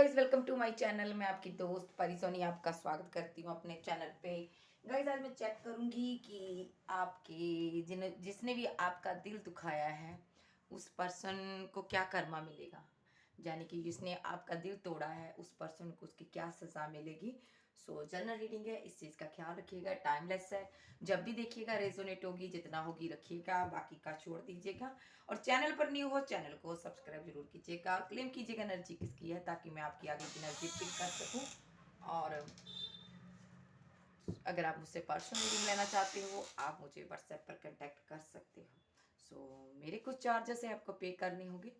Guys, welcome to my channel. मैं आपकी दोस्त परी सोनी आपका स्वागत करती हूँ अपने चैनल पे। गाइस, आज मैं चेक करूँगी कि आपके जिसने भी आपका दिल दुखाया है उस पर्सन को क्या कर्मा मिलेगा। यानी कि जिसने आपका दिल तोड़ा है उस पर्सन को उसकी क्या सज़ा मिलेगी। सो जनरल रीडिंग है, इस चीज़ का ख्याल रखिएगा। टाइमलेस है, जब भी देखिएगा रेजोनेट होगी, जितना होगी रखिएगा, बाकी का छोड़ दीजिएगा। और चैनल पर न्यू हो चैनल को सब्सक्राइब जरूर कीजिएगा और क्लेम कीजिएगा एनर्जी किसकी है, ताकि मैं आपकी आगे की एनर्जी पिक कर सकूं। और अगर आप मुझसे पर्सनल रीडिंग लेना चाहते हो आप मुझे व्हाट्सएप पर कांटेक्ट कर सकते हो। मेरे कुछ चार्जेस है आपको पे करने होंगे।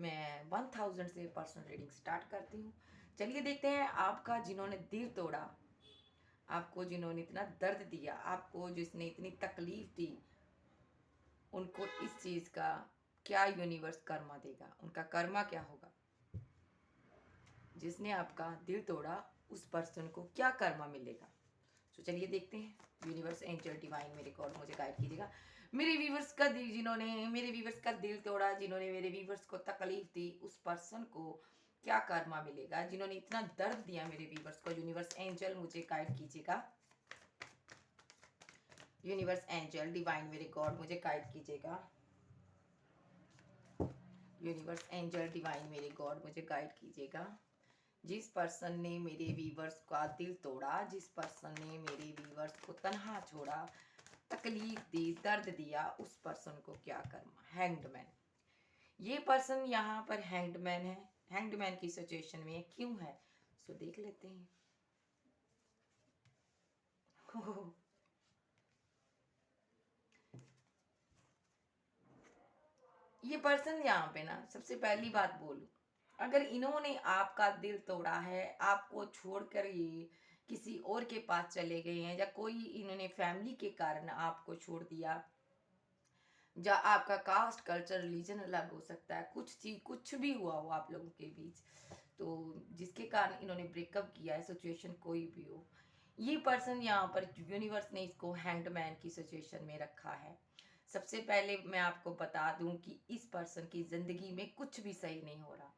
मैं 1000 से पर्सनल रीडिंग स्टार्ट करती हूँ। चलिए देखते हैं आपका जिन्होंने दिल तोड़ा, आपको जिन्होंने इतना दर्द दिया, आपको जिसने इतनी तकलीफ दी, उनको इस चीज़ का क्या यूनिवर्स कर्मा देगा, उनका कर्मा क्या होगा। जिसने आपका दिल तोड़ा उस पर्सन को क्या कर्मा मिलेगा। चलिए देखते हैं। यूनिवर्स, एंजल, डिवाइन, मेरे गॉड मुझे गाइड कीजिएगा। मेरे व्यूवर्स का दिल, जिन्होंने मेरे व्यूवर्स का दिल तोड़ा, जिन्होंने मेरे व्यूवर्स को तकलीफ दी, उस पर्सन को क्या कर्मा मिलेगा। जिन्होंने इतना दर्द दिया मेरे व्यूवर्स को, यूनिवर्स, एंजल मुझे गाइड कीजिएगा। यूनिवर्स, एंजल, डिवाइन, मेरे गॉड मुझे गाइड कीजिएगा। यूनिवर्स, एंजल, डिवाइन, मेरे गॉड मुझे गाइड कीजिएगा। जिस पर्सन ने मेरे वीवर्स का दिल तोड़ा, जिस पर्सन ने मेरे वीवर्स को तन्हा छोड़ा, तकलीफ दी, दर्द दिया, उस पर्सन को क्या करना। हैंग्ड। ये पर्सन यहाँ पर हैंग्ड है। हैंग्ड की सिचुएशन में क्यों है, सो देख लेते हैं। ये पर्सन यहाँ पे ना, सबसे पहली बात बोलूं, अगर इन्होंने आपका दिल तोड़ा है, आपको छोड़कर ये किसी और के पास चले गए हैं, या कोई इन्होंने फैमिली के कारण आपको छोड़ दिया, या आपका कास्ट, कल्चर, रिलीजन अलग हो सकता है, कुछ चीज कुछ भी हुआ हो आप लोगों के बीच, तो जिसके कारण इन्होंने ब्रेकअप किया है, सिचुएशन कोई भी हो, ये पर्सन यहाँ पर यूनिवर्स ने इसको हैंगमैन की सिचुएशन में रखा है। सबसे पहले मैं आपको बता दूं कि इस पर्सन की जिंदगी में कुछ भी सही नहीं हो रहा।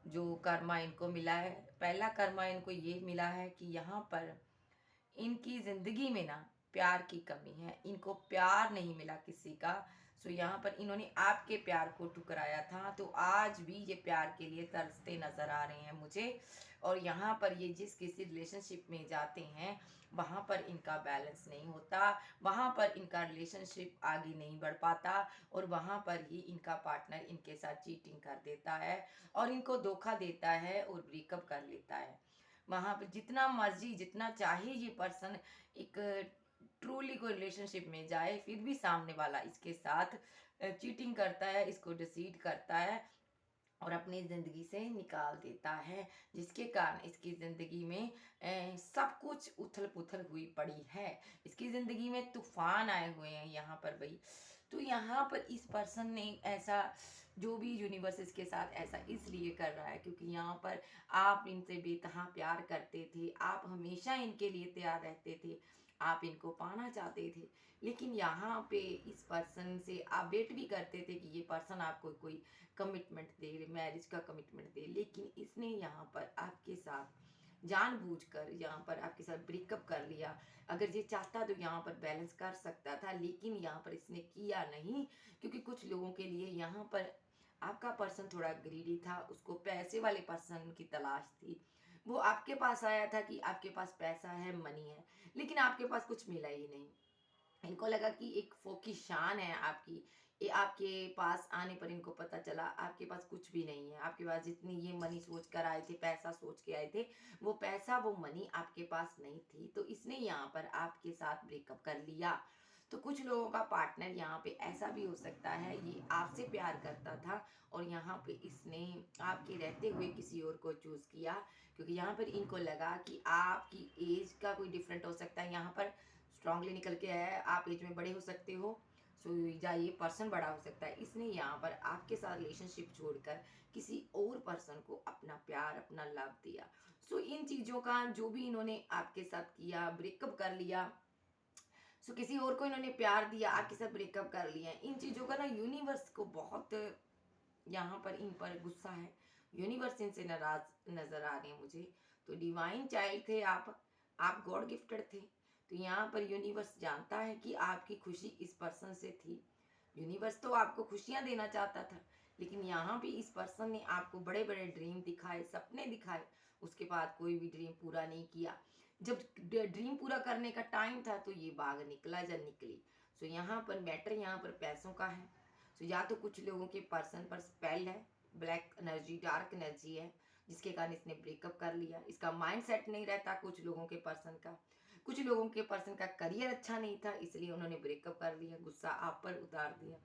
जो कर्मा इनको मिला है, पहला कर्मा इनको ये मिला है कि यहाँ पर इनकी जिंदगी में ना प्यार की कमी है, इनको प्यार नहीं मिला किसी का। यहाँ पर इन्होंने आपके प्यार को ठुकराया था, तो आज भी ये प्यार के लिए तरसते नजर आ रहे हैं मुझे। और यहाँ पर ये जिस किसी रिलेशनशिप में जाते हैं वहाँ पर इनका बैलेंस नहीं होता, वहाँ पर इनका रिलेशनशिप आगे नहीं बढ़ पाता, और वहाँ पर ही इनका पार्टनर इनके साथ चीटिंग कर देता है और इनको धोखा देता है और ब्रेकअप कर लेता है। वहाँ पे जितना मर्जी जितना चाहे ये पर्सन एक ट्रूली कोई रिलेशनशिप में जाए, फिर भी सामने वाला इसके साथ चीटिंग करता है, इसको डिसीड करता है और अपनी ज़िंदगी से निकाल देता है, जिसके कारण इसकी ज़िंदगी में सब कुछ उथल पुथल हुई पड़ी है। इसकी ज़िंदगी में तूफान आए हुए हैं यहाँ पर भाई। तो यहाँ पर इस पर्सन ने ऐसा, जो भी यूनिवर्स इसके साथ ऐसा इसलिए कर रहा है क्योंकि यहाँ पर आप इनसे बेतहा प्यार करते थे, आप हमेशा इनके लिए तैयार रहते थे, आप इनको पाना चाहते थे, लेकिन यहाँ पे इस पर्सन से आप वेट भी करते थे कि ये पर्सन आपको कोई कमिटमेंट दे, मैरिज का कमिटमेंट दे, लेकिन इसने यहाँ पर आपके साथ जानबूझकर यहाँ पर आपके साथ ब्रेकअप कर लिया। अगर ये चाहता तो यहाँ पर बैलेंस कर सकता था, लेकिन यहाँ पर इसने किया नहीं, क्योंकि कुछ लोगों के लिए यहाँ पर आपका पर्सन थोड़ा ग्रीडी था, उसको पैसे वाले पर्सन की तलाश थी। वो आपके पास आया था कि आपके पास पैसा है, मनी है, लेकिन आपके पास कुछ मिला ही नहीं। इनको लगा कि एक फोकी शान है आपकी, ये आपके पास आने पर इनको पता चला आपके पास कुछ भी नहीं है। आपके पास जितनी ये मनी सोच कर आए थे, पैसा सोच के आए थे, वो पैसा वो मनी आपके पास नहीं थी, तो इसने यहाँ पर आपके साथ ब्रेकअप कर लिया। तो कुछ लोगों का पार्टनर यहाँ पे ऐसा भी हो सकता है, ये आपसे प्यार करता था और यहाँ पे इसने आपके रहते हुए किसी और को चूज किया, क्योंकि यहाँ पर इनको लगा कि आपकी एज का कोई डिफरेंट हो सकता है। यहाँ पर स्ट्रांगली निकल के आया है, आप एज में बड़े हो सकते हो, या ये पर्सन बड़ा हो सकता है। इसने यहाँ पर आपके साथ रिलेशनशिप छोड़कर किसी और पर्सन को अपना प्यार, अपना लव दिया। इन चीज़ों का जो भी इन्होंने आपके साथ किया, ब्रेकअप कर लिया, किसी और को इन्होंने प्यार दिया, आपके साथ ब्रेकअप कर लिया, इन चीज़ों का ना यूनिवर्स को बहुत यहाँ पर इन पर गुस्सा है। यूनिवर्स इनसे नाराज नजर आ रहे हैं मुझे। तो डिवाइन चाइल्ड थे आप गॉड गिफ्टेड थे। तो यहाँ पर यूनिवर्स जानता है कि आपकी खुशी इस पर्सन से थी। यूनिवर्स तो आपको खुशियां देना चाहता था, लेकिन यहाँ भी इस पर्सन ने आपको बड़े बड़े ड्रीम दिखाए, सपने दिखाए, उसके बाद कोई भी ड्रीम पूरा नहीं किया। जब ड्रीम पूरा करने का टाइम था तो ये बाघ निकला या निकली। सो यहाँ पर मैटर यहाँ पर पैसों का है। सो या तो कुछ लोगों के पर्सन पर स्पेल है, ब्लैक एनर्जी, डार्क एनर्जी है, जिसके कारण इसने ब्रेकअप कर लिया। इसका माइंड सेट नहीं रहता कुछ लोगों के पर्सन का। कुछ लोगों के पर्सन का करियर अच्छा नहीं था, इसलिए उन्होंने ब्रेकअप कर लिया, गुस्सा आप पर उतार दिया।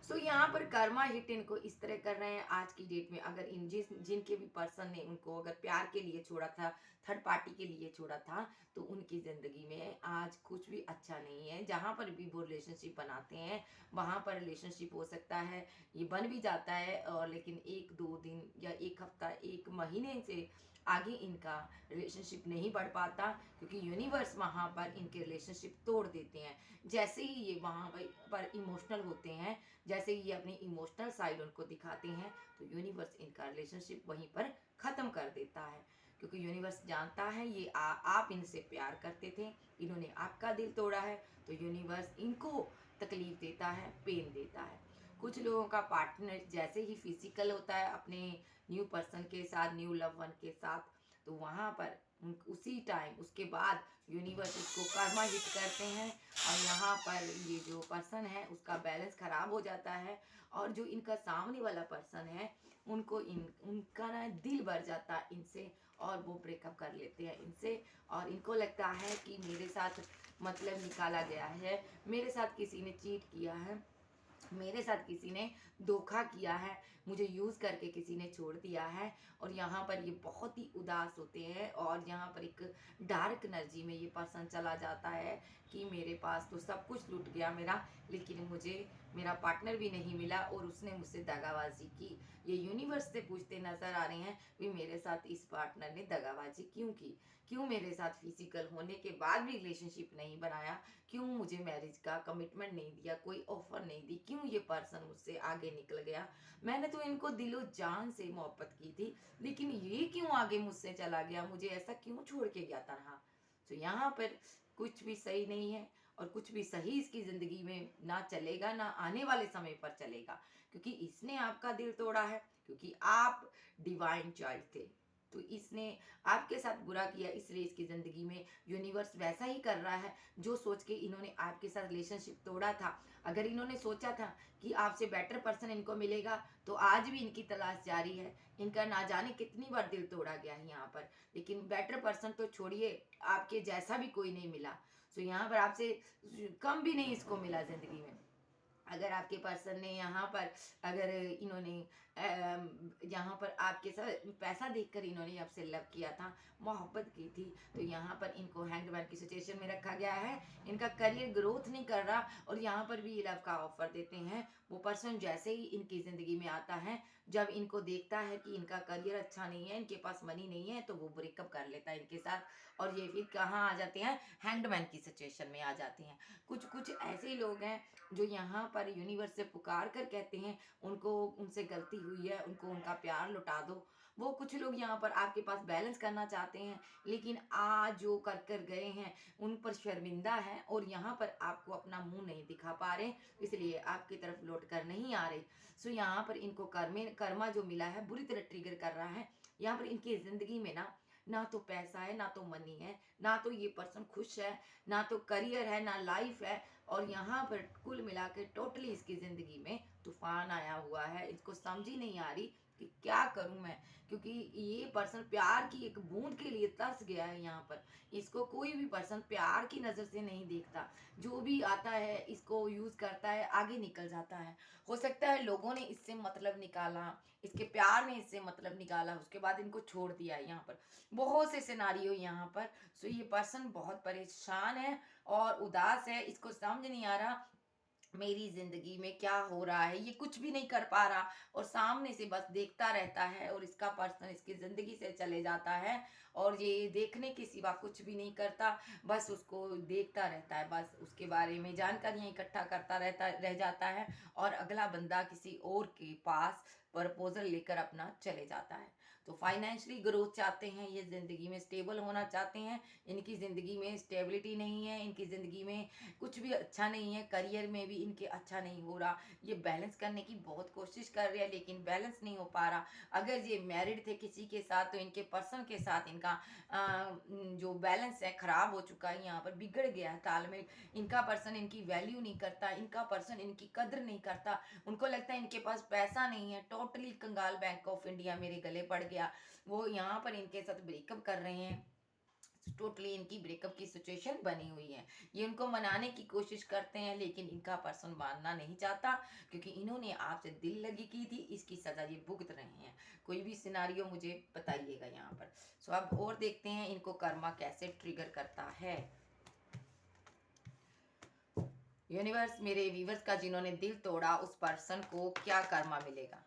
सो यहाँ पर कर्मा हिट इनको इस तरह कर रहे हैं आज की डेट में। अगर इन जिनके भी पर्सन ने उनको अगर प्यार के लिए छोड़ा था, थर्ड पार्टी के लिए छोड़ा था, तो उनकी ज़िंदगी में आज कुछ भी अच्छा नहीं है। जहाँ पर भी वो रिलेशनशिप बनाते हैं वहाँ पर रिलेशनशिप हो सकता है ये बन भी जाता है, और लेकिन 1-2 दिन या 1 हफ्ता 1 महीने से आगे इनका रिलेशनशिप नहीं बढ़ पाता, क्योंकि यूनिवर्स वहाँ पर इनके रिलेशनशिप तोड़ देते हैं। जैसे ही ये वहाँ पर इमोशनल होते हैं, जैसे ही ये अपनी इमोशनल साइड उनको दिखाते हैं, तो यूनिवर्स इनका रिलेशनशिप वहीं पर ख़त्म कर देता है। क्योंकि यूनिवर्स जानता है ये आप इनसे प्यार करते थे, इन्होंने आपका दिल तोड़ा है, तो यूनिवर्स इनको तकलीफ देता है, पेन देता है। कुछ लोगों का पार्टनर जैसे ही फिजिकल होता है अपने न्यू पर्सन के साथ, न्यू लव वन के साथ, तो वहाँ पर उसी टाइम उसके बाद यूनिवर्स इसको कर्मा हिट करते हैं, और यहाँ पर ये जो पर्सन है उसका बैलेंस खराब हो जाता है, और जो इनका सामने वाला पर्सन है उनको उनका ना दिल भर जाता है इनसे, और वो ब्रेकअप कर लेते हैं इनसे। और इनको लगता है कि मेरे साथ मतलब निकाला गया है, मेरे साथ किसी ने चीट किया है, मेरे साथ किसी ने धोखा किया है, मुझे यूज़ करके किसी ने छोड़ दिया है। और यहाँ पर ये बहुत ही उदास होते हैं, और यहाँ पर एक डार्क एनर्जी में ये पर्सन चला जाता है कि मेरे पास तो सब कुछ लूट गया मेरा, लेकिन मुझे मेरा पार्टनर भी नहीं मिला और उसने मुझसे दगाबाजी की। ये यूनिवर्स से पूछते नजर आ रहे हैं भी मेरे साथ इस पार्टनर ने दगाबाजी क्यों की, क्यों मेरे साथ फिजिकल होने के बाद भी रिलेशनशिप नहीं बनाया, क्यों मुझे मैरिज का कमिटमेंट नहीं दिया, कोई ऑफर नहीं दी, क्यों ये पर्सन मुझसे आगे निकल गया। मैंने तो इनको दिलो जान से मोहब्बत की थी, लेकिन ये क्यों आगे मुझसे चला गया, मुझे ऐसा क्यों छोड़ के गया तनहा। तो यहाँ पर कुछ भी सही नहीं है, और कुछ भी सही इसकी ज़िंदगी में ना चलेगा, ना आने वाले समय पर चलेगा, क्योंकि इसने आपका दिल तोड़ा है, क्योंकि आप डिवाइन चाइल्ड थे। तो इसने आपके साथ बुरा किया, इसलिए इसकी ज़िंदगी में यूनिवर्स वैसा ही कर रहा है जो सोच के इन्होंने आपके साथ रिलेशनशिप तोड़ा था। अगर इन्होंने सोचा था कि आपसे बेटर पर्सन इनको मिलेगा, तो आज भी इनकी तलाश जारी है। इनका ना जाने कितनी बार दिल तोड़ा गया है यहाँ पर, लेकिन बेटर पर्सन तो छोड़िए, आपके जैसा भी कोई नहीं मिला। सो यहाँ पर आपसे कम भी नहीं इसको मिला ज़िंदगी में। अगर आपके पर्सन ने यहाँ पर, अगर इन्होंने यहाँ पर आपके साथ पैसा देखकर इन्होंने आपसे लव किया था, मोहब्बत की थी, तो यहाँ पर इनको हैंगमैन की सिचुएशन में रखा गया है। इनका करियर ग्रोथ नहीं कर रहा, और यहाँ पर भी ये लव का ऑफर देते हैं। वो पर्सन जैसे ही इनकी ज़िंदगी में आता है, जब इनको देखता है कि इनका करियर अच्छा नहीं है, इनके पास मनी नहीं है, तो वो ब्रेकअप कर लेता है इनके साथ, और ये फिर कहाँ आ जाते हैं, हैंगमैन की सिचुएशन में आ जाते हैं। कुछ कुछ ऐसे लोग हैं जो यहाँ पर यूनिवर्स से पुकार कर कहते हैं उनको उनसे गलती हुई है, उनको उनका प्यार लौटा दो। वो कुछ लोग यहाँ पर आपके पास बैलेंस करना चाहते हैं, लेकिन आज जो कर कर गए हैं उन पर शर्मिंदा है, और यहाँ पर आपको अपना मुंह नहीं दिखा पा रहे, इसलिए आपकी तरफ लौट कर नहीं आ रहे। सो यहाँ पर इनको कर्मा जो मिला है बुरी तरह ट्रिगर कर रहा है। यहाँ पर इनकी ज़िंदगी में ना ना तो पैसा है, ना तो मनी है, ना तो ये पर्सन खुश है, ना तो करियर है, ना लाइफ है। और यहाँ पर कुल मिला के टोटली इसकी ज़िंदगी में तूफान आया हुआ है। इसको समझ ही नहीं आ रही कि क्या करूं मैं, क्योंकि ये पर्सन प्यार की एक बूंद के लिए तरस गया है। यहाँ पर इसको कोई भी पर्सन प्यार की नज़र से नहीं देखता, जो भी आता है इसको यूज़ करता है, आगे निकल जाता है। हो सकता है लोगों ने इससे मतलब निकाला, इसके प्यार ने इससे मतलब निकाला, उसके बाद इनको छोड़ दिया है। यहाँ पर बहुत से सिनारियो यहाँ पर। सो ये पर्सन बहुत परेशान है और उदास है, इसको समझ नहीं आ रहा मेरी ज़िंदगी में क्या हो रहा है, ये कुछ भी नहीं कर पा रहा, और सामने से बस देखता रहता है, और इसका पर्सन इसकी ज़िंदगी से चले जाता है, और ये देखने के सिवा कुछ भी नहीं करता, बस उसको देखता रहता है, बस उसके बारे में जानकारियाँ इकट्ठा करता रहता रह जाता है, और अगला बंदा किसी और के पास प्रपोजल लेकर अपना चले जाता है। तो फाइनेंशियली ग्रोथ चाहते हैं, ये ज़िंदगी में स्टेबल होना चाहते हैं, इनकी ज़िंदगी में स्टेबिलिटी नहीं है, इनकी ज़िंदगी में कुछ भी अच्छा नहीं है, करियर में भी इनके अच्छा नहीं हो रहा। ये बैलेंस करने की बहुत कोशिश कर रहे हैं लेकिन बैलेंस नहीं हो पा रहा। अगर ये मैरिड थे किसी के साथ तो इनके पर्सन के साथ इनका जो बैलेंस है ख़राब हो चुका है, यहाँ पर बिगड़ गया है तालमेल। इनका पर्सन इनकी वैल्यू नहीं करता, इनका पर्सन इनकी कदर नहीं करता। उनको लगता है इनके पास पैसा नहीं है, टोटली कंगाल बैंक ऑफ इंडिया मेरे गले पड़ गया। वो यहाँ पर इनके साथ ब्रेकअप कर रहे हैं, टोटली इनकी ब्रेकअप की सिचुएशन बनी हुई है। ये उनको मनाने की कोशिश करते हैं लेकिन इनका पर्सन मानना नहीं चाहता, क्योंकि इन्होंने आपसे दिल लगी की थी, इसकी सजा ये भुगत रहे हैं। कोई भी सिनारियो मुझे बताइएगा यहाँ पर। सो अब और देखते हैं इनको कर्मा कैसे ट्रिगर करता है। यूनिवर्स, मेरे व्यूवर्स का जिन्होंने दिल तोड़ा उस पर्सन को क्या कर्मा मिलेगा।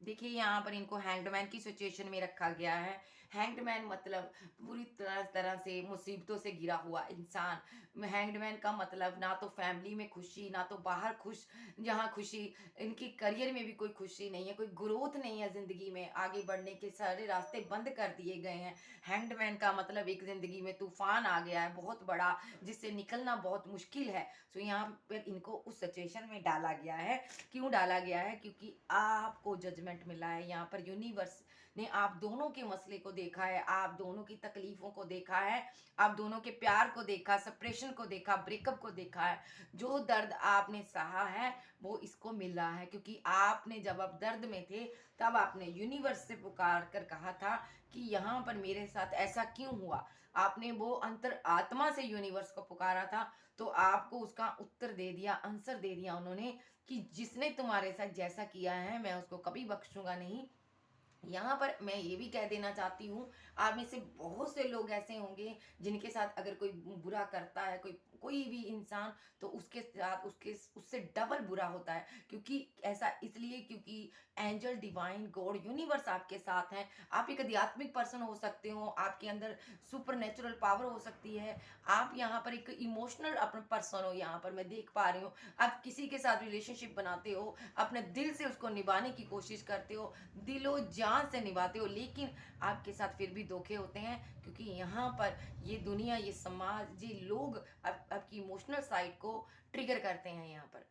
देखिए यहाँ पर इनको हैंगमैन की सिचुएशन में रखा गया है। हैंगमैन मतलब पूरी तरह तरह से मुसीबतों से घिरा हुआ इंसान। हैंगमैन का मतलब ना तो फैमिली में खुशी, ना तो बाहर खुश, जहाँ खुशी, इनकी करियर में भी कोई खुशी नहीं है, कोई ग्रोथ नहीं है, ज़िंदगी में आगे बढ़ने के सारे रास्ते बंद कर दिए गए हैं। हैंगमैन का मतलब एक ज़िंदगी में तूफान आ गया है बहुत बड़ा, जिससे निकलना बहुत मुश्किल है। सो यहाँ पर इनको उस सिचुएशन में डाला गया है। क्यों डाला गया है? क्योंकि आपको जजमेंट मिला है यहाँ पर। यूनिवर्स ने आप दोनों के मसले को देखा है, आप दोनों की तकलीफों को देखा है, आप दोनों के प्यार को देखा, सेपरेशन को देखा, ब्रेकअप को देखा है। जो दर्द आपने सहा है वो इसको मिल रहा है, क्योंकि आपने जब आप दर्द में थे तब आपने यूनिवर्स से पुकार कर कहा था कि यहाँ पर मेरे साथ ऐसा क्यों हुआ। आपने वो अंतर आत्मा से यूनिवर्स को पुकारा था, तो आपको उसका उत्तर दे दिया, आंसर दे दिया उन्होंने कि जिसने तुम्हारे साथ जैसा किया है मैं उसको कभी बख्शूंगा नहीं। यहाँ पर मैं ये भी कह देना चाहती हूँ, आप में से बहुत से लोग ऐसे होंगे जिनके साथ अगर कोई बुरा करता है, कोई कोई भी इंसान, तो उसके साथ उसके उससे डबल बुरा होता है। क्योंकि ऐसा इसलिए क्योंकि एंजल, डिवाइन, गॉड, यूनिवर्स आपके साथ हैं। आप एक आध्यात्मिक पर्सन हो सकते हो, आपके अंदर सुपर नेचुरल पावर हो सकती है। आप यहाँ पर एक इमोशनल अपना पर्सन हो, यहाँ पर मैं देख पा रही हूँ। आप किसी के साथ रिलेशनशिप बनाते हो, अपने दिल से उसको निभाने की कोशिश करते हो, दिलो जान से निभाते हो, लेकिन आपके साथ फिर भी धोखे होते हैं। क्योंकि यहाँ पर ये दुनिया, ये समाज, ये लोग आपकी इमोशनल साइड को ट्रिगर करते हैं यहाँ पर।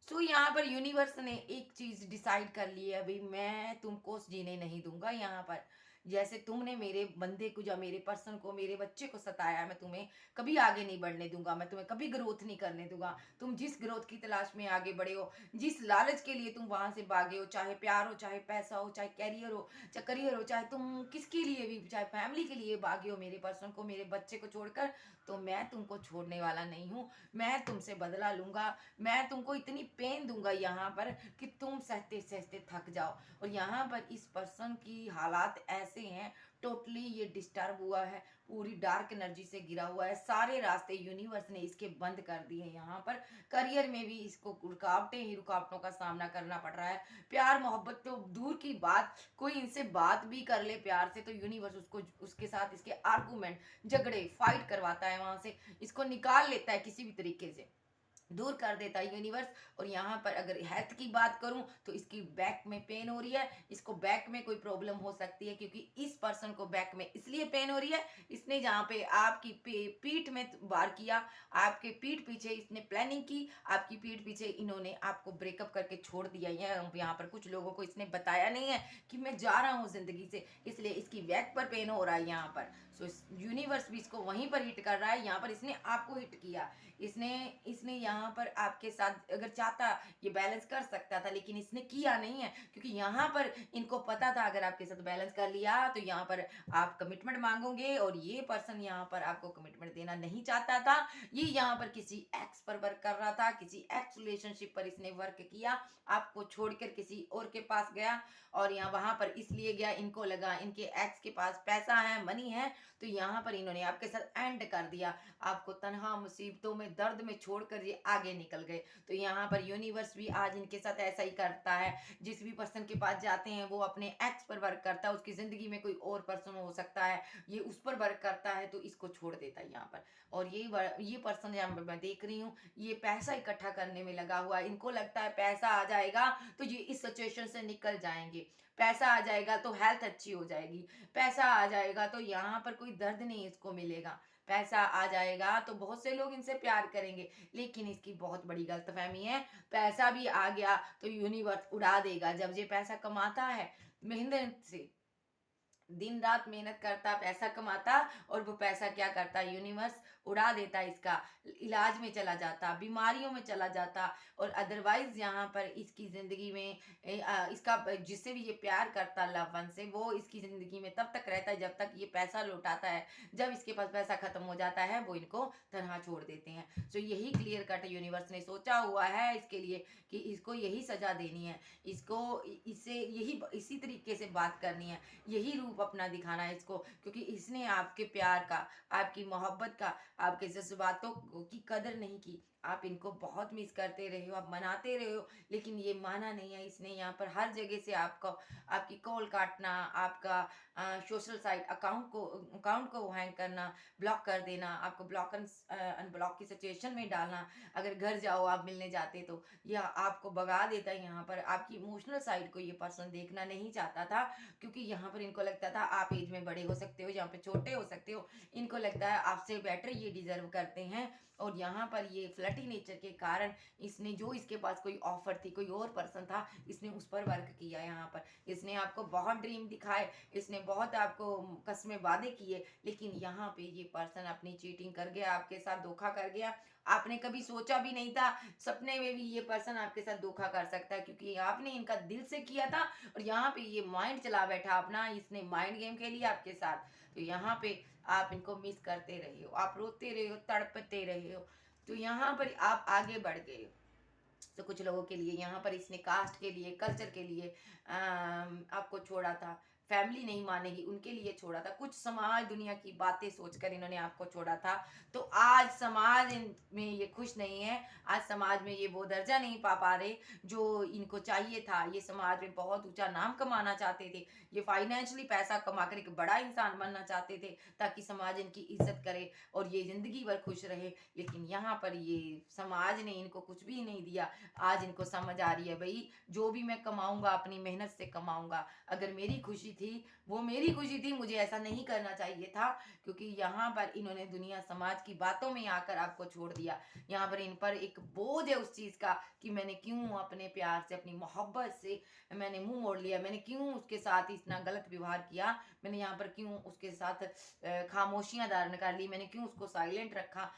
सो यहाँ पर यूनिवर्स ने एक चीज डिसाइड कर ली है, भाई मैं तुमको जीने नहीं दूंगा यहाँ पर। जैसे तुमने मेरे बंदे को या मेरे पर्सन को, मेरे बच्चे को सताया, मैं तुम्हें कभी आगे नहीं बढ़ने दूंगा, मैं तुम्हें कभी ग्रोथ नहीं करने दूंगा। तुम जिस ग्रोथ की तलाश में आगे बढ़े हो, जिस लालच के लिए तुम वहां से भागे हो, चाहे प्यार हो, चाहे पैसा हो, चाहे करियर हो, चाहे तुम किसके लिए भी, चाहे फैमिली के लिए भागे हो, मेरे पर्सन को, मेरे बच्चे को छोड़कर, तो मैं तुमको छोड़ने वाला नहीं हूँ। मैं तुमसे बदला लूंगा। मैं तुमको इतनी पेन दूंगा यहाँ पर कि तुम सहते सहते थक जाओ। और यहाँ पर इस पर्सन की हालात ऐसे हैं, टोटली ये डिस्टर्ब हुआ है, पूरी डार्क एनर्जी से घिरा हुआ है। सारे रास्ते यूनिवर्स ने इसके बंद कर दिए यहाँ पर। करियर में भी इसको रुकावटें ही रुकावटों का सामना करना पड़ रहा है। प्यार मोहब्बत तो दूर की बात, कोई इनसे बात भी कर ले प्यार से तो यूनिवर्स उसको, उसके साथ इसके आर्गूमेंट, झगड़े, फाइट करवाता है, वहां से इसको निकाल लेता है, किसी भी तरीके से दूर कर देता है यूनिवर्स। और यहाँ पर अगर हेल्थ की बात करूं तो इसकी बैक में पेन हो रही है, इसको बैक में कोई प्रॉब्लम हो सकती है, क्योंकि इस पर्सन को बैक में इसलिए पेन हो रही है, इसने जहाँ पे आपकी पीठ में वार किया, आपके पीठ पीछे इसने प्लानिंग की, आपकी पीठ पीछे इन्होंने आपको ब्रेकअप करके छोड़ दिया है। यहाँ पर कुछ लोगों को इसने बताया नहीं है कि मैं जा रहा हूँ जिंदगी से, इसलिए इसकी बैक पर पेन हो रहा है यहाँ पर। सो यूनिवर्स भी इसको वहीं पर हिट कर रहा है, यहाँ पर इसने आपको हिट किया। इसने इसने यहाँ पर आपके साथ अगर चाहता ये बैलेंस कर सकता था, लेकिन इसने किया नहीं है, क्योंकि यहाँ पर इनको पता था अगर आपके साथ बैलेंस कर लिया तो यहाँ पर आप कमिटमेंट मांगोगे, और ये पर्सन यहाँ पर आपको कमिटमेंट देना नहीं चाहता था। ये यहाँ पर किसी एक्स पर वर्क कर रहा था, किसी एक्स रिलेशनशिप पर इसने वर्क किया, आपको छोड़कर किसी और के पास गया। और यहाँ वहां पर इसलिए गया, इनको लगा इनके एक्स के पास पैसा है, मनी है, तो यहाँ पर इन्होंने आपके साथ एंड कर दिया। आपको तनहा मुसीबतों में, दर्द में छोड़कर ये आगे निकल गए। तो यहाँ पर यूनिवर्स भी आज इनके साथ ऐसा ही करता है। जिस भी पर्सन के पास जाते हैं वो अपने एक्स पर वर्क करता है, उसकी ज़िंदगी में कोई और पर्सन हो सकता है, ये उस पर वर्क करता है तो इसको छोड़ देता है यहाँ पर। और ये पर्सन यहाँ पर मैं देख रही हूँ, ये पैसा इकट्ठा करने में लगा हुआ है। इनको लगता है पैसा आ जाएगा तो ये इस सिचुएशन से निकल जाएंगे, पैसा आ जाएगा तो हेल्थ अच्छी हो जाएगी, पैसा आ जाएगा तो यहाँ पर कोई दर्द नहीं इसको मिलेगा, पैसा आ जाएगा तो बहुत से लोग इनसे प्यार करेंगे। लेकिन इसकी बहुत बड़ी गलतफहमी है, पैसा भी आ गया तो यूनिवर्स उड़ा देगा। जब ये पैसा कमाता है मेहनत से, दिन रात मेहनत करता, पैसा कमाता, और वो पैसा क्या करता, यूनिवर्स उड़ा देता, इसका इलाज में चला जाता, बीमारियों में चला जाता। और अदरवाइज यहाँ पर इसकी ज़िंदगी में इसका जिससे भी ये प्यार करता लव वन से, वो इसकी ज़िंदगी में तब तक रहता है जब तक ये पैसा लौटाता है। जब इसके पास पैसा ख़त्म हो जाता है वो इनको तनहा छोड़ देते हैं। सो यही क्लियर कट यूनिवर्स ने सोचा हुआ है इसके लिए कि इसको यही सज़ा देनी है, इसको इससे यही इसी तरीके से बात करनी है, यही रूप अपना दिखाना है इसको, क्योंकि इसने आपके प्यार का, आपकी मोहब्बत का, आपके जज्बातों की कदर नहीं की। आप इनको बहुत मिस करते रहे हो, आप मनाते रहे हो, लेकिन ये माना नहीं है इसने। यहाँ पर हर जगह से आपको, आपकी कॉल काटना, आपका सोशल साइट अकाउंट को हैंग करना, ब्लॉक कर देना, आपको ब्लॉक अनब्लॉक की सिचुएशन में डालना, अगर घर जाओ आप मिलने जाते तो, या आपको भगा देता है। यहाँ पर आपकी इमोशनल साइड को ये पर्सन देखना नहीं चाहता था, क्योंकि यहाँ पर इनको लगता था आप एज में बड़े हो सकते हो, यहाँ पे छोटे हो सकते हो, इनको लगता है आपसे बेटर ये डिजर्व करते हैं। और यहाँ पर ये फ्लर्टी नेचर के कारण इसने, जो इसके पास कोई ऑफर थी, कोई और पर्सन था, इसने उस पर वर्क किया। यहाँ पर इसने आपको बहुत ड्रीम दिखाए, इसने बहुत आपको कस्में वादे किए, लेकिन यहाँ पे ये पर्सन अपनी चीटिंग कर गया, आपके साथ धोखा कर गया। आपने कभी सोचा भी नहीं था, सपने में भी ये पर्सन आपके साथ धोखा कर सकता है, क्योंकि आपने इनका दिल से किया था। और यहाँ पे ये माइंड चला बैठा अपना, इसने माइंड गेम खेली आपके साथ। तो यहाँ पे आप इनको मिस करते रहे हो, आप रोते रहे हो, तड़पते रहे हो, तो यहाँ पर आप आगे बढ़ गए हो। तो कुछ लोगों के लिए यहाँ पर इसने कास्ट के लिए, कल्चर के लिए आपको छोड़ा था, फैमिली नहीं मानेगी उनके लिए छोड़ा था, कुछ समाज दुनिया की बातें सोचकर इन्होंने आपको छोड़ा था। तो आज समाज में ये खुश नहीं है, आज समाज में ये वो दर्जा नहीं पा रहे जो इनको चाहिए था। ये समाज में बहुत ऊंचा नाम कमाना चाहते थे, ये फाइनेंशियली पैसा कमाकर एक बड़ा इंसान बनना चाहते थे, ताकि समाज इनकी इज्जत करे और ये जिंदगी भर खुश रहे। लेकिन यहाँ पर ये समाज ने इनको कुछ भी नहीं दिया। आज इनको समझ आ रही है, भाई जो भी मैं कमाऊंगा अपनी मेहनत से कमाऊंगा, अगर मेरी खुशी थी वो मेरी खुशी थी, मुझे ऐसा नहीं करना चाहिए था। क्योंकि यहाँ पर इन्होंने दुनिया समाज की बातों में आकर आपको छोड़ दिया। यहाँ पर इन पर एक बोझ है उस चीज़ का कि मैंने क्यों अपने प्यार से, अपनी मोहब्बत से मैंने मुंह मोड़ लिया, मैंने क्यों उसके साथ इतना गलत व्यवहार किया, मैंने यहाँ पर क्यों उसके साथ खामोशियां धारण कर ली, मैंने क्यों उसको साइलेंट रखा,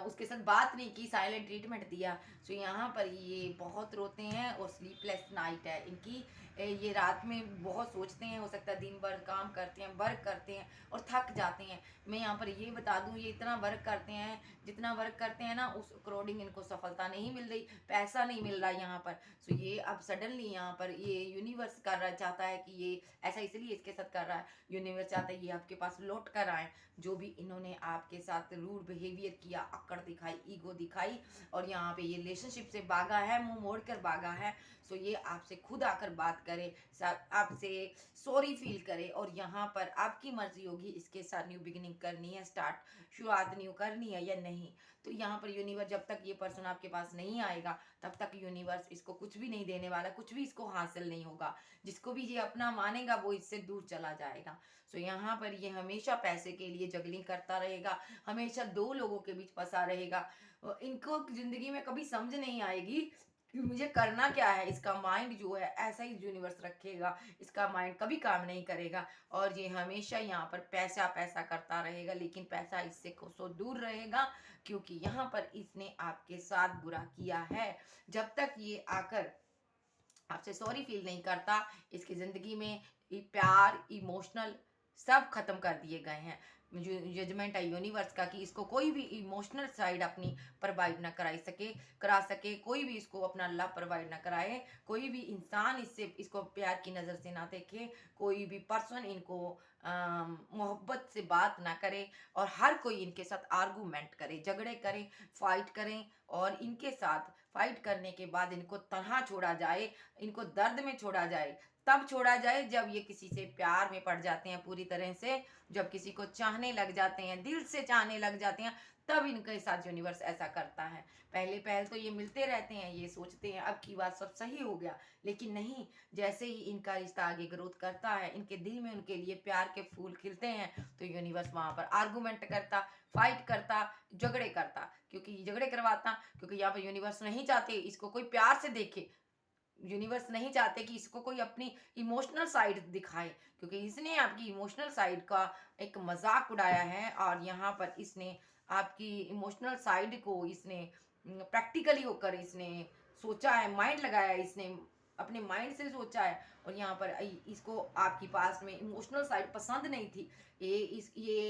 उसके साथ बात नहीं की, साइलेंट ट्रीटमेंट दिया। सो यहाँ पर ये बहुत रोते हैं और स्लीपलेस नाइट है इनकी। ये रात में बहुत सोचते हैं, हो सकता है दिन भर काम करते हैं, वर्क करते हैं और थक जाते हैं। मैं यहाँ पर ये बता दूँ, ये इतना वर्क करते हैं, जितना वर्क करते हैं ना उस अकॉर्डिंग इनको सफलता नहीं मिल रही, पैसा नहीं मिल रहा यहाँ पर। सो ये अब सडनली यहाँ पर ये यूनिवर्स कर रहा, चाहता है कि ये ऐसा इसलिए इसके साथ कर रहा है, यूनिवर्स चाहता है ये आपके पास लौट कर आए। जो भी इन्होंने आपके साथ रूड बिहेवियर किया, अक्कड़ दिखाई, ईगो दिखाई, और यहाँ पे ये रिलेशनशिप से भागा है, मुंह मोड़ कर भागा है। सो ये आपसे खुद आकर बात करे, आपसे सॉरी फील करे, और यहाँ पर आपकी मर्जी होगी इसके साथ न्यू बिगिनिंग करनी है, स्टार्ट शुरुआत न्यू करनी है या नहीं। तो यहाँ पर यूनिवर्स, जब तक ये पर्सन आपके पास नहीं आएगा तब तक यूनिवर्स इसको कुछ भी नहीं देने वाला, कुछ भी इसको हासिल नहीं होगा। जिसको भी ये अपना मानेगा वो इससे दूर चला जाएगा। सो यहाँ पर ये हमेशा पैसे के लिए जगलिंग करता रहेगा, हमेशा दो लोगों के बीच फंसा रहेगा। इनको जिंदगी में कभी समझ नहीं आएगी कि मुझे करना क्या है। इसका माइंड जो है ऐसा ही यूनिवर्स रखेगा, इसका माइंड कभी काम नहीं करेगा, और ये हमेशा यहाँ पर पैसा पैसा करता रहेगा, लेकिन पैसा इससे कोसों दूर रहेगा, क्योंकि यहाँ पर इसने आपके साथ बुरा किया है। जब तक ये आकर आपसे सॉरी फील नहीं करता, इसकी ज़िंदगी में प्यार, इमोशनल सब खत्म कर दिए गए हैं। जो जजमेंट है यूनिवर्स का कि इसको कोई भी इमोशनल साइड अपनी प्रोवाइड ना करा सके, कोई भी इसको अपना लव प्रोवाइड ना कराए, कोई भी इंसान इसको प्यार की नज़र से ना देखे, कोई भी पर्सन इनको मोहब्बत से बात ना करे, और हर कोई इनके साथ आर्गूमेंट करे, झगड़े करें, फाइट करें, और इनके साथ फाइट करने के बाद इनको तनहा छोड़ा जाए, इनको दर्द में छोड़ा जाए। तब छोड़ा जाए जब ये किसी से प्यार में पड़ जाते हैं पूरी तरह से, जब किसी को चाहने लग जाते हैं, दिल से चाहने लग जाते हैं, तब इनके साथ यूनिवर्स ऐसा करता है। पहले पहल तो ये मिलते रहते हैं, ये सोचते हैं अब की बात सब सही हो गया, लेकिन नहीं। जैसे ही इनका रिश्ता आगे ग्रोथ करता है, इनके दिल में उनके लिए प्यार के फूल खिलते हैं, तो यूनिवर्स वहां पर आर्गूमेंट करता, फाइट करता, झगड़े करता, क्योंकि झगड़े करवाता, क्योंकि यहाँ पर यूनिवर्स नहीं चाहते इसको कोई प्यार से देखे। यूनिवर्स नहीं चाहते कि इसको कोई अपनी इमोशनल साइड दिखाए, क्योंकि इसने आपकी इमोशनल साइड का एक मजाक उड़ाया है, और यहाँ पर इसने आपकी इमोशनल साइड को इसने प्रैक्टिकली होकर इसने सोचा है, माइंड लगाया है, इसने अपने माइंड से सोचा है। और यहाँ पर इसको आपकी पास में इमोशनल साइड पसंद नहीं थी। ये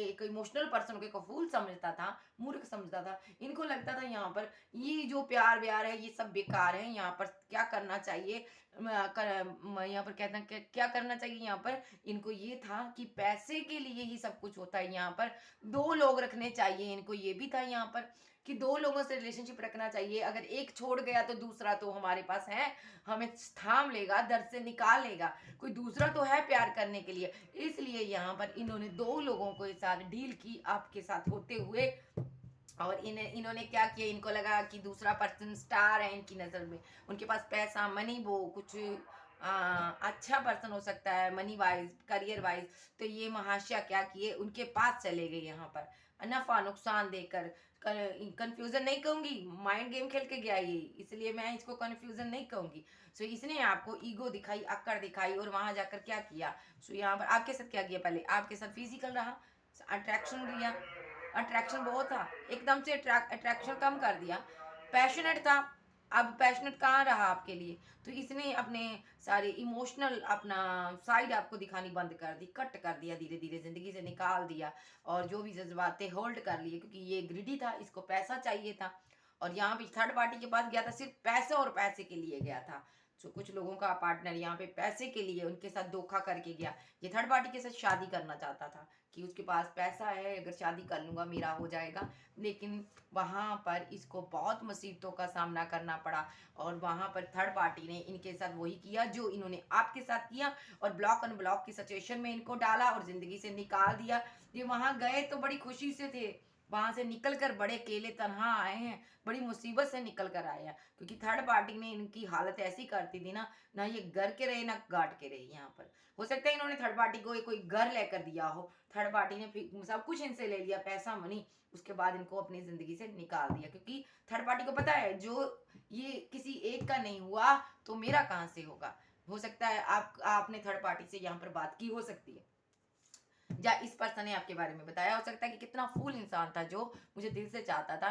एक इमोशनल पर्सन को एक फूल समझता था, मूर्ख समझता था। इनको लगता था यहाँ पर ये जो प्यार व्यार है ये सब बेकार है, यहाँ पर क्या करना चाहिए, यहाँ पर कहते हैं क्या करना चाहिए। यहाँ पर इनको ये था कि पैसे के लिए ही सब कुछ होता है, यहाँ पर दो लोग रखने चाहिए, इनको ये भी था यहाँ पर कि दो लोगों से रिलेशनशिप रखना चाहिए। अगर एक छोड़ गया तो दूसरा तो हमारे पास है, हमें थाम लेगा, दर्द से निकाल लेगा, कोई दूसरा तो है प्यार करने के लिए। इसलिए यहाँ पर इन्होंने दो लोगों के साथ डील की आपके साथ होते हुए, और इन्होंने क्या किया, इनको लगा कि दूसरा पर्सन स्टार है इनकी नज़र में, उनके पास पैसा मनी वो कुछ अच्छा पर्सन हो सकता है मनी वाइज करियर वाइज। तो ये महाशय क्या किए, उनके पास चले गए, यहाँ पर नफा नुकसान देकर। कंफ्यूजन नहीं कहूंगी, माइंड गेम खेल के गया ये, इसलिए मैं इसको कंफ्यूजन नहीं कहूंगी। सो इसने आपको ईगो दिखाई, अक्कड़ दिखाई, और वहां जाकर क्या किया। सो यहाँ पर आपके साथ क्या किया, पहले आपके साथ फिजिकल रहा, अट्रैक्शन दिया, अट्रैक्शन बहुत था, एकदम से अट्रैक्शन कम कर दिया। पैशनेट था, अब पैशनेट कहाँ रहा आपके लिए। तो इसने अपने सारे इमोशनल अपना साइड आपको दिखानी बंद कर दी, कट कर दिया, धीरे धीरे जिंदगी से निकाल दिया, और जो भी जज्बाते होल्ड कर लिए, क्योंकि ये ग्रिडी था, इसको पैसा चाहिए था। और यहाँ पे थर्ड पार्टी के पास गया था सिर्फ पैसे और पैसे के लिए गया था। तो कुछ लोगों का पार्टनर यहाँ पे पैसे के लिए उनके साथ धोखा करके गया। ये थर्ड पार्टी के साथ शादी करना चाहता था कि उसके पास पैसा है, अगर शादी कर लूंगा मेरा हो जाएगा, लेकिन वहां पर इसको बहुत मुसीबतों का सामना करना पड़ा। और वहां पर थर्ड पार्टी ने इनके साथ वही किया जो इन्होंने आपके साथ किया, और ब्लॉक अनब्लॉक की सिचुएशन में इनको डाला और जिंदगी से निकाल दिया। ये वहां गए तो बड़ी खुशी से थे, वहां से निकल कर बड़े अकेले तनहा आए हैं, बड़ी मुसीबत से निकल कर आए हैं, क्योंकि थर्ड पार्टी ने इनकी हालत ऐसी करती थी ना, ना ये घर के रहे ना गाट के रहे। यहाँ पर हो सकता है इन्होंने थर्ड पार्टी को कोई घर लेकर दिया हो, थर्ड पार्टी ने फिर सब कुछ इनसे ले लिया, पैसा मनी, उसके बाद इनको अपनी जिंदगी से निकाल दिया, क्योंकि थर्ड पार्टी को पता है जो ये किसी एक का नहीं हुआ तो मेरा कहाँ से होगा। हो सकता है आपने थर्ड पार्टी से यहाँ पर बात की हो सकती है, या इस पर्सन ने आपके बारे में बताया हो सकता है कि कितना फूल इंसान था जो मुझे दिल से चाहता था,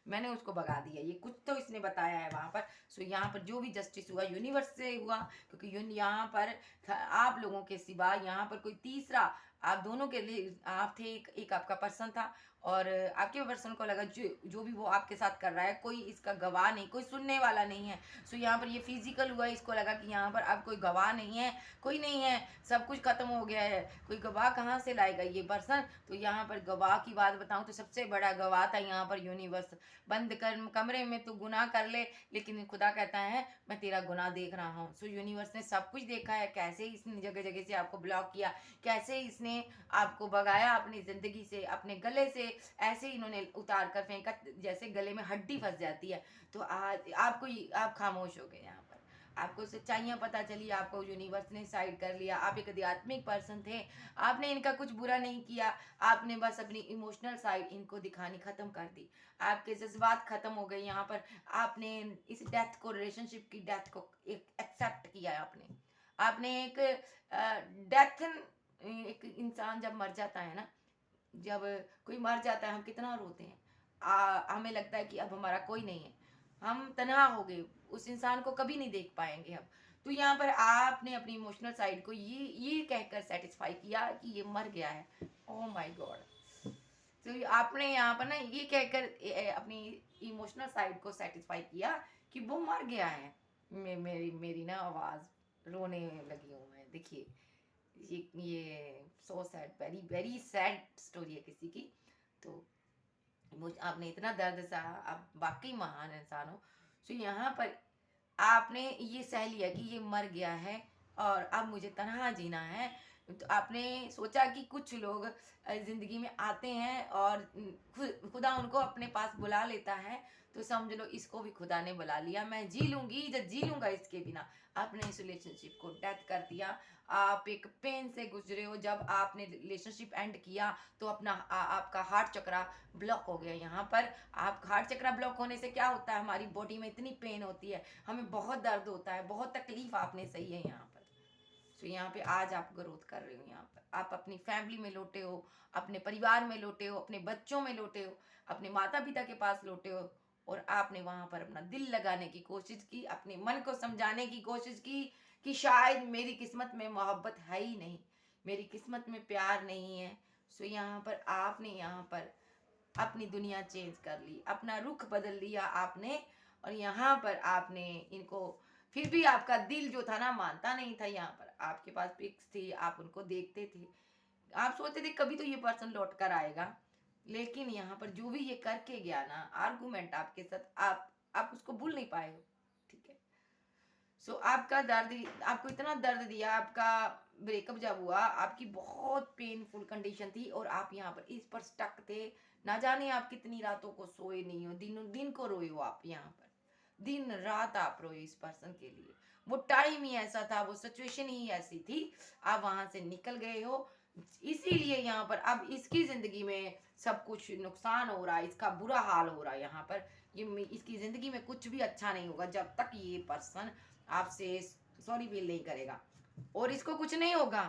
मैंने उसको भगा दिया, ये कुछ तो इसने बताया है वहां पर। सो यहाँ पर जो भी जस्टिस हुआ यूनिवर्स से हुआ, क्योंकि यहाँ पर आप लोगों के सिवा यहाँ पर कोई तीसरा, आप दोनों के लिए आप थे, एक आपका पर्सन था, और आपके पर्सन को लगा जो भी वो आपके साथ कर रहा है कोई इसका गवाह नहीं, कोई सुनने वाला नहीं है। सो यहाँ पर ये फिजिकल हुआ, इसको लगा कि यहाँ पर अब कोई गवाह नहीं है, कोई नहीं है, सब कुछ खत्म हो गया है, कोई गवाह कहाँ से लाएगा ये पर्सन। तो यहाँ पर गवाह की बात बताऊं तो सबसे बड़ा गवाह था यहाँ पर यूनिवर्स। बंद कर कमरे में तू गुनाह कर ले, लेकिन खुदा कहता है मैं तेरा गुनाह देख रहा हूँ। सो यूनिवर्स ने सब कुछ देखा है, कैसे इसने जगह जगह से आपको ब्लॉक किया, कैसे इसने आपको भगाया अपनी जिंदगी से, अपने गले से ऐसे इन्होंने उतार कर फेंका जैसे गले में हड्डी फंस जाती है। तो आज आप खामोश हो गए, यहाँ पर आपको सच्चाइयाँ पता चली, आपको यूनिवर्स ने साइड कर लिया। आप एक आध्यात्मिक पर्सन थे, आपने इनका कुछ बुरा नहीं किया, आपने बस अपनी इमोशनल साइड इनको दिखानी खत्म कर दी, आपके जज्बात खत्म हो गए। यहाँ पर आपने इस डेथ को, रिलेशनशिप की डेथ को एक एक्सेप्ट किया, आपने एक डेथ, एक इंसान जब मर जाता है ना, जब कोई मर जाता है हम कितना रोते हैं, हमें लगता है कि अब हमारा कोई नहीं है, हम तन्हा हो गए, उस इंसान को कभी नहीं देख पाएंगे अब। तो यहाँ पर आपने अपनी इमोशनल साइड को ये कहकर सेटिस्फाई किया कि ये मर गया है। Oh my God. तो आपने यहाँ पर ना ये कहकर अपनी इमोशनल साइड को सेटिस्फाई किया कि वो मर गया है। मेरी मेरी ना आवाज रोने लगी हूँ मैं, देखिए। ये so sad, very very sad story है किसी की। तो मुझ आपने इतना दर्द सहा, आप वाकई महान इंसान हो। तो यहाँ पर आपने ये सह लिया कि ये मर गया है और अब मुझे तनहा जीना है। तो आपने सोचा कि कुछ लोग जिंदगी में आते हैं और खुदा उनको अपने पास बुला लेता है, तो समझ लो इसको भी खुदा ने बुला लिया, मैं जी लूंगी, जब जी लूंगा इसके बिना। आपने इस रिलेशनशिप को डेथ कर दिया। आप एक पेन से गुजरे हो। जब आपने रिलेशनशिप एंड किया तो आपका हार्ट चक्रा ब्लॉक हो गया। यहाँ पर आप हार्ट चक्रा ब्लॉक होने से क्या होता है, हमारी बॉडी में इतनी पेन होती है, हमें बहुत दर्द होता है, बहुत तकलीफ आपने सही है यहाँ पर। तो यहाँ पे आज आप ग्रोथ कर रहे हो। यहाँ पर आप अपनी फैमिली में लौटे हो, अपने परिवार में लौटे हो, अपने बच्चों में लौटे हो, अपने माता पिता के पास लौटे हो, और आपने वहां पर अपना दिल लगाने की कोशिश की, अपने मन को समझाने की कोशिश की कि शायद मेरी किस्मत में मोहब्बत है ही नहीं, मेरी किस्मत में प्यार नहीं है। सो यहाँ पर आपने यहाँ पर अपनी दुनिया चेंज कर ली, अपना रुख बदल लिया आपने। और यहाँ पर आपने इनको, फिर भी आपका दिल जो था ना मानता नहीं था। यहाँ पर आपके पास पिक्स थी, आप उनको देखते थे, आप सोचते थे कभी तो ये पर्सन लौट कर आएगा। लेकिन यहाँ पर जो भी ये करके गया ना आर्गुमेंट आपके साथ, आप उसको भूल नहीं पाए हो। ठीक है। सो आपका दर्द, आपको इतना दर्द दिया, आपका ब्रेकअप जब हुआ, आपकी बहुत पेनफुल कंडीशन थी और आप यहाँ पर इस पर स्टक थे। ना जाने आप कितनी रातों को सोए नहीं हो, दिनों दिन को रोए हो आप। यहाँ पर दिन रात आप रोए इस पर्सन के लिए। वो टाइम ही ऐसा था, वो सिचुएशन ही ऐसी थी, आप वहां से निकल गए हो। इसीलिए यहाँ पर अब इसकी जिंदगी में सब कुछ नुकसान हो रहा है, इसका बुरा हाल हो रहा है। यहाँ पर ये इसकी जिंदगी में कुछ भी अच्छा नहीं होगा जब तक ये पर्सन आपसे सॉरी फील नहीं करेगा। और इसको कुछ नहीं होगा,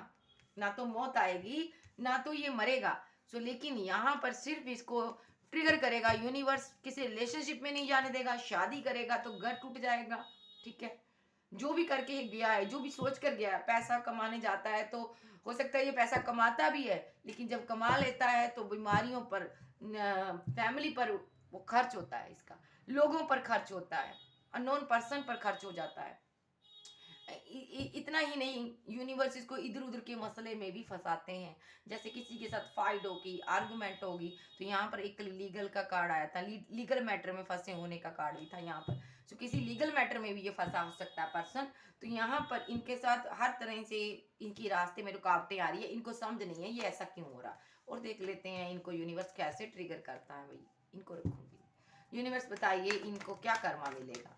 ना तो मौत आएगी, ना तो ये मरेगा। सो लेकिन यहाँ पर सिर्फ इसको ट्रिगर करेगा यूनिवर्स, किसी रिलेशनशिप में नहीं जाने देगा, शादी करेगा तो घर टूट जाएगा। ठीक है। जो भी करके गया है, जो भी सोच कर गया है, पैसा कमाने जाता है तो हो सकता है ये पैसा कमाता भी है, लेकिन जब कमा लेता है तो बीमारियों पर, फैमिली पर वो खर्च होता है, इसका लोगों पर खर्च होता है, अननोन पर्सन पर खर्च हो जाता है। इतना ही नहीं, यूनिवर्स इसको इधर उधर के मसले में भी फंसाते हैं। जैसे किसी के साथ फाइट होगी, आर्गुमेंट होगी, तो यहाँ पर एक लीगल का कार्ड आया था, लीगल मैटर में फंसे होने का कार्ड भी था यहाँ पर। तो किसी लीगल मैटर में भी ये फंसा हो सकता है पर्सन। तो यहाँ पर इनके साथ हर तरह से इनकी रास्ते में रुकावटें आ रही है, इनको समझ नहीं है ये ऐसा क्यों हो रहा। और देख लेते हैं इनको यूनिवर्स कैसे ट्रिगर करता है। भाई इनको रखूंगी। यूनिवर्स बताइए इनको क्या कर्मा मिलेगा।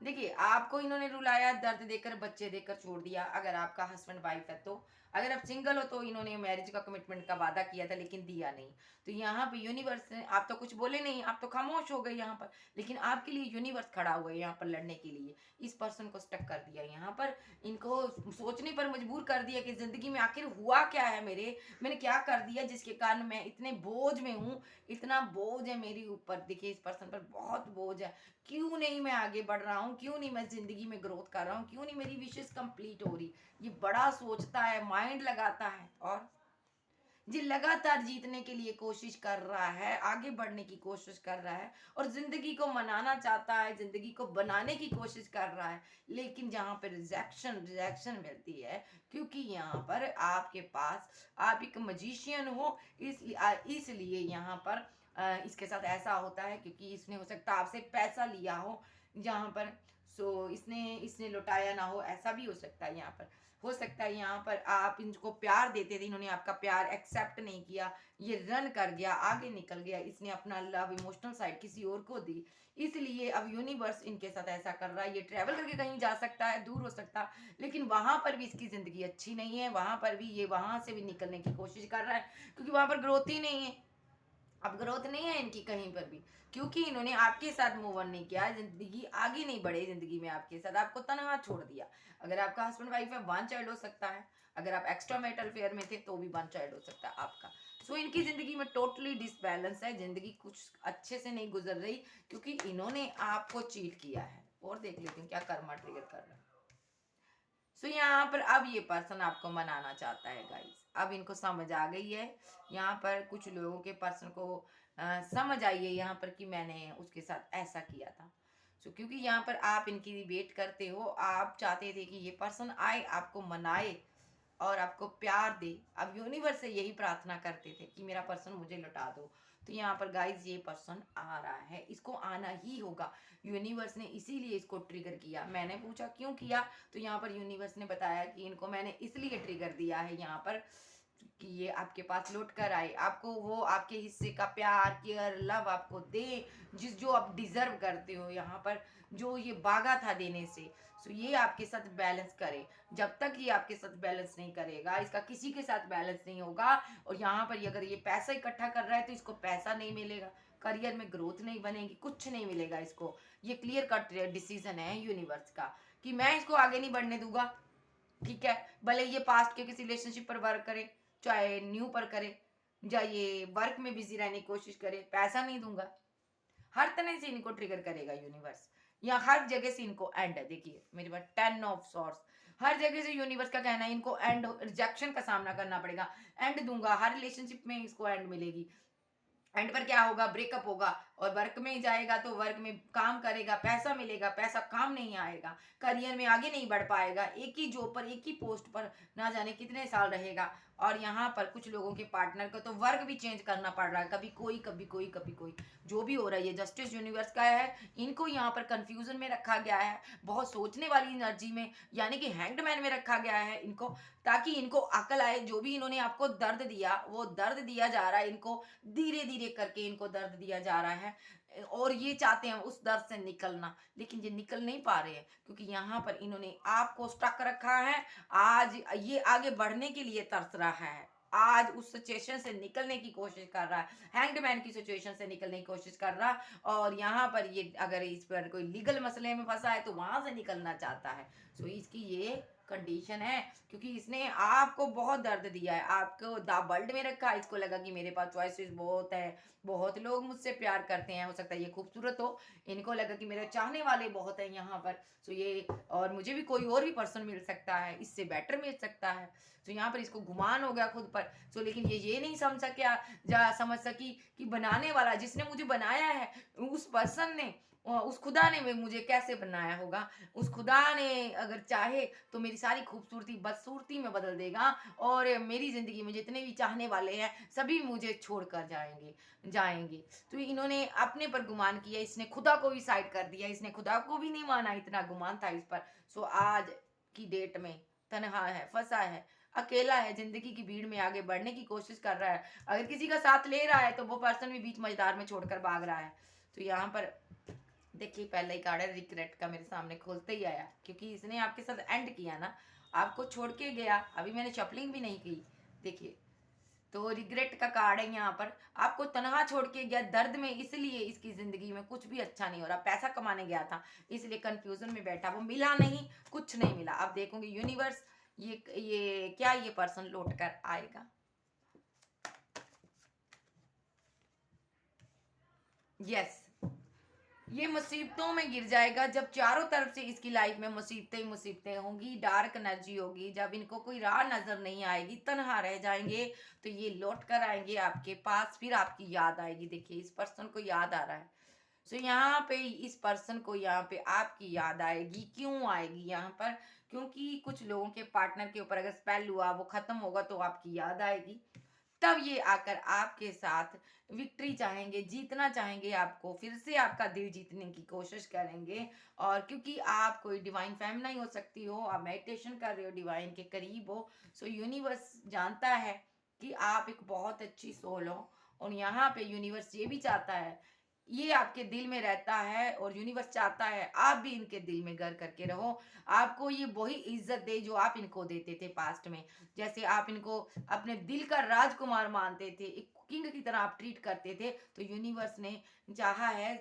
देखिए आपको इन्होंने रुलाया, दर्द देकर, बच्चे देकर छोड़ दिया। अगर आपका हस्बैंड वाइफ है तो, अगर आप सिंगल हो तो इन्होंने मैरिज का कमिटमेंट का वादा किया था लेकिन दिया नहीं। तो यहाँ पे यूनिवर्स ने, आप तो कुछ बोले नहीं, आप तो खामोश हो गए यहाँ पर, लेकिन आपके लिए यूनिवर्स खड़ा हुआ है यहाँ पर लड़ने के लिए। इस पर्सन को स्टक कर दिया यहाँ पर, इनको सोचने पर मजबूर कर दिया कि जिंदगी में आखिर हुआ क्या है, मैंने क्या कर दिया जिसके कारण मैं इतने बोझ में हूँ। इतना बोझ है मेरे ऊपर, देखिए इस पर्सन पर बहुत बोझ है। क्यों नहीं मैं आगे बढ़ रहा हूँ, क्यों नहीं मैं जिंदगी में ग्रोथ कर रहा हूँ, क्यों नहीं मेरी विशेष कंप्लीट हो रही। ये बड़ा सोचता है, माइंड लगाता है, और जी लगातार जीतने के लिए कोशिश कर रहा है, आगे बढ़ने की कोशिश कर रहा है, और जिंदगी को मनाना चाहता है, जिंदगी को बनाने की कोशिश कर रहा है। लेकिन जहाँ पे रिजेक्शन रिजेक्शन मिलती है, क्योंकि यहाँ पर आपके पास, आप एक मजिशियन हो, इसलिए यहाँ पर इसके साथ ऐसा होता है क्योंकि इसने हो सकता है आपसे पैसा लिया हो जहाँ पर, सो इसने इसने लौटाया ना हो, ऐसा भी हो सकता है। यहाँ पर हो सकता है यहाँ पर आप इनको प्यार देते थे, इन्होंने आपका प्यार एक्सेप्ट नहीं किया, ये रन कर गया, आगे निकल गया, इसने अपना लव इमोशनल साइड किसी और को दी। इसलिए अब यूनिवर्स इनके साथ ऐसा कर रहा है। ये ट्रैवल करके कहीं जा सकता है, दूर हो सकता है, लेकिन वहां पर भी इसकी जिंदगी अच्छी नहीं है, वहां पर भी ये वहां से भी निकलने की कोशिश कर रहा है, क्योंकि वहां पर ग्रोथ ही नहीं है। अब ग्रोथ नहीं है इनकी कहीं पर भी, क्योंकि इन्होंने आपके साथ मूव ऑन नहीं किया, जिंदगी आगे नहीं बढ़े, जिंदगी में आपके साथ आपको तनहा छोड़ दिया। अगर आपका हस्बैंड वाइफ है, वन चाइल्ड हो सकता है। अगर आप एक्स्ट्रा मैरिटल अफेयर में थे तो भी वन चाइल्ड हो सकता है आपका। सो इनकी ज़िंदगी में टोटली डिसबैलेंस है, ज़िंदगी कुछ अच्छे से नहीं गुजर रही क्योंकि इन्होंने आपको चीट किया है। और देख लेते हैं क्या कर्मा ट्रिगर कर रहा है। सो यहाँ पर अब ये पर्सन आपको मनाना चाहता है गाइस, अब इनको समझ आ गई है। यहाँ पर कुछ लोगों के पर्सन को समझ आई है यहाँ पर कि मैंने उसके साथ ऐसा किया था। सो क्योंकि यहाँ पर आप इनकी वेट करते हो, आप चाहते थे कि ये पर्सन आए, आपको मनाए और आपको प्यार दे। अब यूनिवर्स से यही प्रार्थना करते थे कि मेरा पर्सन मुझे लौटा दो। तो यहाँ पर गाइज ये पर्सन आ रहा है, इसको आना ही होगा। यूनिवर्स ने इसीलिए इसको ट्रिगर किया। मैंने पूछा क्यों किया, तो यहाँ पर यूनिवर्स ने बताया कि इनको मैंने इसलिए ट्रिगर दिया है यहाँ पर कि ये आपके पास लौट कर आए, आपको वो आपके हिस्से का प्यार केयर लव आपको दे, जिस जो आप डिजर्व करते हो। यहाँ पर जो ये भागा था देने से, सो ये आपके साथ बैलेंस करे। जब तक ये आपके साथ बैलेंस नहीं करेगा, इसका किसी के साथ बैलेंस नहीं होगा। और यहाँ पर अगर ये पैसा इकट्ठा कर रहा है तो इसको पैसा नहीं मिलेगा, करियर में ग्रोथ नहीं बनेगी, कुछ नहीं मिलेगा इसको। ये क्लियर कट डिसीजन है यूनिवर्स का कि मैं इसको आगे नहीं बढ़ने दूंगा। ठीक है, भले ये पास्ट के किसी रिलेशनशिप पर वर्क करे, चाहे न्यू पर करे, या ये वर्क में बिजी रहने की कोशिश करे, पैसा नहीं दूंगा। हर तरह से इनको ट्रिगर करेगा यूनिवर्स, या हर जगह से इनको एंड है। देखिए मेरे पास 10 ऑफ सॉर्ड्स, हर जगह से यूनिवर्स का कहना है इनको एंड, रिजेक्शन का सामना करना पड़ेगा। एंड दूंगा, हर रिलेशनशिप में इसको एंड मिलेगी। एंड पर क्या होगा, ब्रेकअप होगा। और वर्क में जाएगा तो वर्क में काम करेगा, पैसा मिलेगा, पैसा काम नहीं आएगा, करियर में आगे नहीं बढ़ पाएगा, एक ही जॉब पर एक ही पोस्ट पर ना जाने कितने साल रहेगा। और यहाँ पर कुछ लोगों के पार्टनर को तो वर्क भी चेंज करना पड़ रहा है, कभी कोई कभी कोई कभी कोई, जो भी हो रहा है। ये जस्टिस यूनिवर्स का है, इनको यहाँ पर कंफ्यूजन में रखा गया है, बहुत सोचने वाली एनर्जी में, यानी कि हैंग्ड मैन में रखा गया है इनको, ताकि इनको अकल आए। जो भी इन्होंने आपको दर्द दिया, वो दर्द दिया जा रहा है इनको, धीरे धीरे करके इनको दर्द दिया जा रहा है। और ये चाहते हैं उस दर्द से निकलना, लेकिन ये निकल नहीं पा रहे हैं क्योंकि यहाँ पर इन्होंने आपको स्टक रखा है। आज ये आगे बढ़ने के लिए तरस रहा है, आज उस सिचुएशन से निकलने की कोशिश कर रहा है, हैंग्ड मैन की सिचुएशन से निकलने की कोशिश कर रहा है। और यहाँ पर ये अगर इस पर कोई लीगल मसले में फंसा है तो वहां से निकलना चाहता है। सो इसकी ये कंडीशन है, क्योंकि इसने आपको बहुत दर्द दिया है, आपको दाबल्ड में रखा है। इसको लगा कि मेरे पास चॉइसेस बहुत है, बहुत लोग मुझसे प्यार करते हैं, हो सकता है ये खूबसूरत हो, इनको लगा कि मेरे चाहने वाले बहुत हैं यहाँ पर। सो ये, और मुझे भी कोई और भी पर्सन मिल सकता है, इससे बेटर मिल सकता है। तो यहाँ पर इसको गुमान हो गया खुद पर। सो लेकिन ये नहीं समझ सका, समझ सकी कि बनाने वाला जिसने मुझे बनाया है, उस पर्सन ने, उस खुदा ने मुझे कैसे बनाया होगा। उस खुदा ने अगर चाहे तो मेरी सारी खूबसूरती बदसूरती में बदल देगा, और मेरी ज़िंदगी में जितने भी चाहने वाले हैं सभी मुझे छोड़कर जाएंगे। तो इन्होंने अपने पर गुमान किया, इसने खुदा को भी साइड कर दिया, इसने खुदा को भी नहीं माना, इतना गुमान था इस पर। सो आज की डेट में तनहा है, फंसा है, अकेला है, जिंदगी की भीड़ में आगे बढ़ने की कोशिश कर रहा है। अगर किसी का साथ ले रहा है तो वो पर्सन भी बीच मझदार में छोड़कर भाग रहा है। तो यहाँ पर देखिए पहला ही कार्ड है रिग्रेट का, मेरे सामने खोलते ही आया, क्योंकि इसने आपके साथ एंड किया ना, आपको छोड़ के गया, अभी मैंने शफलिंग भी नहीं की। देखिए तो रिग्रेट का कार्ड है यहाँ पर, आपको तनहा छोड़ के गया दर्द में, इसलिए इसकी जिंदगी में कुछ भी अच्छा नहीं हो रहा। पैसा कमाने गया था इसलिए कंफ्यूजन में बैठा, वो मिला नहीं, कुछ नहीं मिला। अब देखूंगी यूनिवर्स ये क्या ये पर्सन लौट कर आएगा। यस, ये मुसीबतों में गिर जाएगा जब चारों तरफ से इसकी लाइफ में मुसीबतें ही मुसीबतें होंगी, डार्क एनर्जी होगी, जब इनको कोई राह नजर नहीं आएगी, तनहा रह जाएंगे, तो ये लौट कर आएंगे आपके पास, फिर आपकी याद आएगी। देखिए इस पर्सन को याद आ रहा है। सो यहाँ पे इस पर्सन को यहाँ पे आपकी याद आएगी। क्यों आएगी यहाँ पर, क्योंकि कुछ लोगों के पार्टनर के ऊपर अगर स्पेल हुआ, वो खत्म होगा तो आपकी याद आएगी। तब ये आकर आपके साथ विक्ट्री चाहेंगे, जीतना चाहेंगे, आपको फिर से आपका दिल जीतने की कोशिश करेंगे। और क्योंकि आप कोई डिवाइन फेमिनाइन हो सकती हो, आप मेडिटेशन कर रहे हो, डिवाइन के करीब हो, सो यूनिवर्स जानता है कि आप एक बहुत अच्छी सोल हो। और यहाँ पे यूनिवर्स ये भी चाहता है, ये आपके दिल में रहता है, और यूनिवर्स चाहता है आप भी इनके दिल में घर करके रहो, आपको ये वही इज्जत दे जो आप इनको देते थे पास्ट में। जैसे आप इनको अपने दिल का राजकुमार मानते थे, एक किंग की तरह आप ट्रीट करते थे, तो यूनिवर्स ने चाहा है,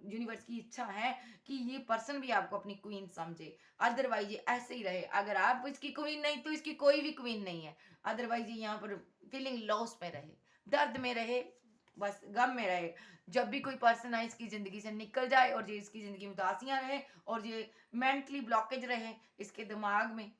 यूनिवर्स की इच्छा है कि ये पर्सन भी आपको अपनी क्वीन समझे। अदरवाइज ये ऐसे ही रहे, अगर आप इसकी क्वीन नहीं तो इसकी कोई भी क्वीन नहीं है। अदरवाइज ये यहाँ पर फीलिंग लॉस में रहे, दर्द में रहे, बस गम में रहे। जब भी कोई पर्सन आए इसकी ज़िंदगी से निकल जाए और ये इसकी ज़िंदगी में उदासियाँ रहे और ये मेंटली ब्लॉकेज रहे इसके दिमाग में,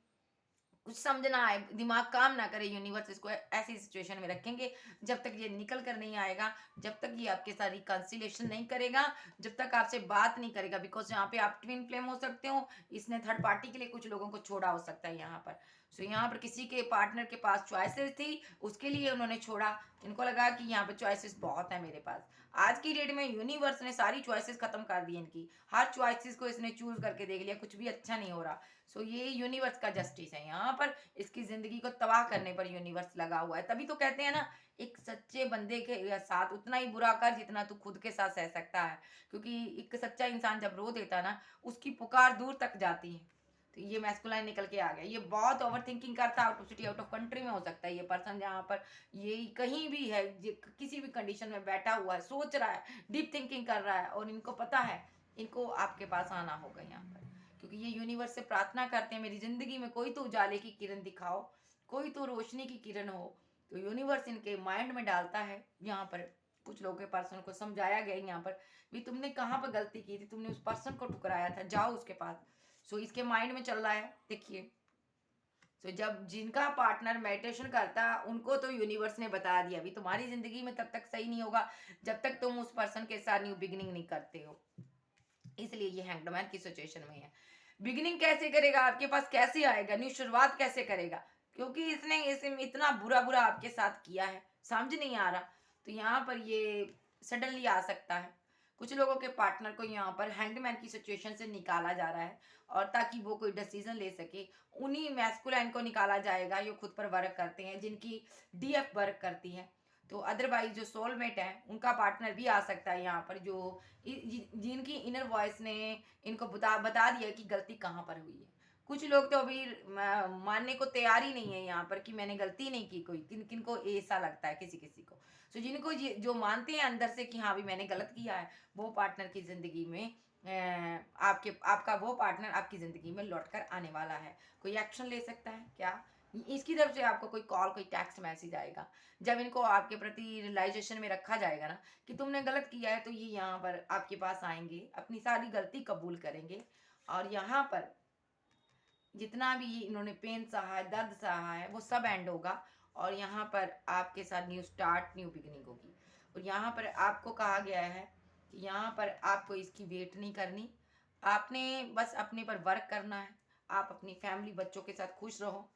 कुछ समझ ना आए, दिमाग काम ना करे, यूनिवर्स इसको ऐसी सिचुएशन में रखेंगे जब तक ये निकल कर नहीं आएगा, जब तक ये आपके साथ रिकंसिलिएशन नहीं करेगा, जब तक आपसे बात नहीं करेगा। बिकॉज यहाँ पे आप ट्विन फ्लेम हो सकते हो, इसने थर्ड पार्टी के लिए कुछ लोगों को छोड़ा हो सकता है यहाँ पर। सो यहाँ पर किसी के पार्टनर के पास चॉइसेस थी, उसके लिए उन्होंने छोड़ा। इनको लगा कि यहाँ पे चॉइसेस बहुत है मेरे पास। आज की डेट में यूनिवर्स ने सारी चॉइसेस खत्म कर दी इनकी, हर चॉइसेस को इसने चूज करके देख लिया, कुछ भी अच्छा नहीं हो रहा। सो ये यूनिवर्स का जस्टिस है यहाँ पर, इसकी जिंदगी को तबाह करने पर यूनिवर्स लगा हुआ है। तभी तो कहते हैं ना, एक सच्चे बंदे के साथ उतना ही बुरा कर जितना तू खुद के साथ सह सकता है। क्योंकि एक सच्चा इंसान जब रो देता है ना, उसकी पुकार दूर तक जाती है। तो ये मैस्कुलाइन निकल के आ गया। ये बहुत ओवर थिंकिंग करता है, out of city out of country में हो सकता है ये पर्सन, जहाँ पर ये कहीं भी है, किसी भी कंडीशन में बैठा हुआ है, सोच रहा है, डीप थिंकिंग कर रहा है, और इनको पता है इनको आपके पास आना होगा यहाँ पर। क्योंकि ये यूनिवर्स से प्रार्थना करते हैं, मेरी जिंदगी में कोई तो उजाले की किरण दिखाओ, कोई तो रोशनी की किरण हो। तो यूनिवर्स इनके माइंड में डालता है। यहाँ पर कुछ लोगों के पर्सन को समझाया गया यहाँ पर भी, तुमने कहाँ पर गलती की थी, तुमने उस पर्सन को ठुकराया था, जाओ उसके पास। सो इसके माइंड में चल रहा है, देखिए। सो जब जिनका पार्टनर मेडिटेशन करता है उनको तो यूनिवर्स ने बता दिया भी तुम्हारी जिंदगी में तब तक सही नहीं होगा जब तक तुम उस पर्सन के साथ न्यू बिगिनिंग नहीं करते हो। इसलिए ये हैंग्ड मैन की सिचुएशन में है। बिगिनिंग कैसे करेगा, आपके पास कैसे आएगा, न्यू शुरुआत कैसे करेगा, क्योंकि इसने इसे इतना बुरा बुरा आपके साथ किया है, समझ नहीं आ रहा। तो यहाँ पर ये सडनली आ सकता है। कुछ लोगों के पार्टनर को यहाँ पर हैंगमैन की सिचुएशन से निकाला जा रहा है, और ताकि वो कोई डिसीजन ले सके उन्हीं मैस्कुलाइन को निकाला जाएगा जो खुद पर वर्क करते हैं, जिनकी डीएफ वर्क करती है। तो अदरवाइज जो सोलमेट है उनका पार्टनर भी आ सकता है यहाँ पर, जो जिनकी इनर वॉइस ने इनको बता बता दिया कि गलती कहाँ पर हुई है। कुछ लोग तो अभी मानने को तैयार ही नहीं है यहाँ पर कि मैंने गलती नहीं की कोई, किन किन को ऐसा लगता है किसी किसी को। सो जिनको जो मानते हैं अंदर से कि हाँ भी मैंने गलत किया है, वो पार्टनर की जिंदगी में आपका वो पार्टनर आपकी जिंदगी में लौट कर आने वाला है। कोई एक्शन ले सकता है क्या, इसकी तरफ से आपको कोई कॉल कोई टेक्स्ट मैसेज आएगा। जब इनको आपके प्रति रियलाइजेशन में रखा जाएगा ना कि तुमने गलत किया है, तो ये यहाँ पर आपके पास आएंगे, अपनी सारी गलती कबूल करेंगे, और यहाँ पर जितना भी इन्होंने पेन सहा है, दर्द सहा है, वो सब एंड होगा। और यहाँ पर आपके साथ न्यू स्टार्ट, न्यू बिगिनिंग होगी। और यहाँ पर आपको कहा गया है कि यहाँ पर आपको इसकी वेट नहीं करनी, आपने बस अपने पर वर्क करना है। आप अपनी फैमिली बच्चों के साथ खुश रहो।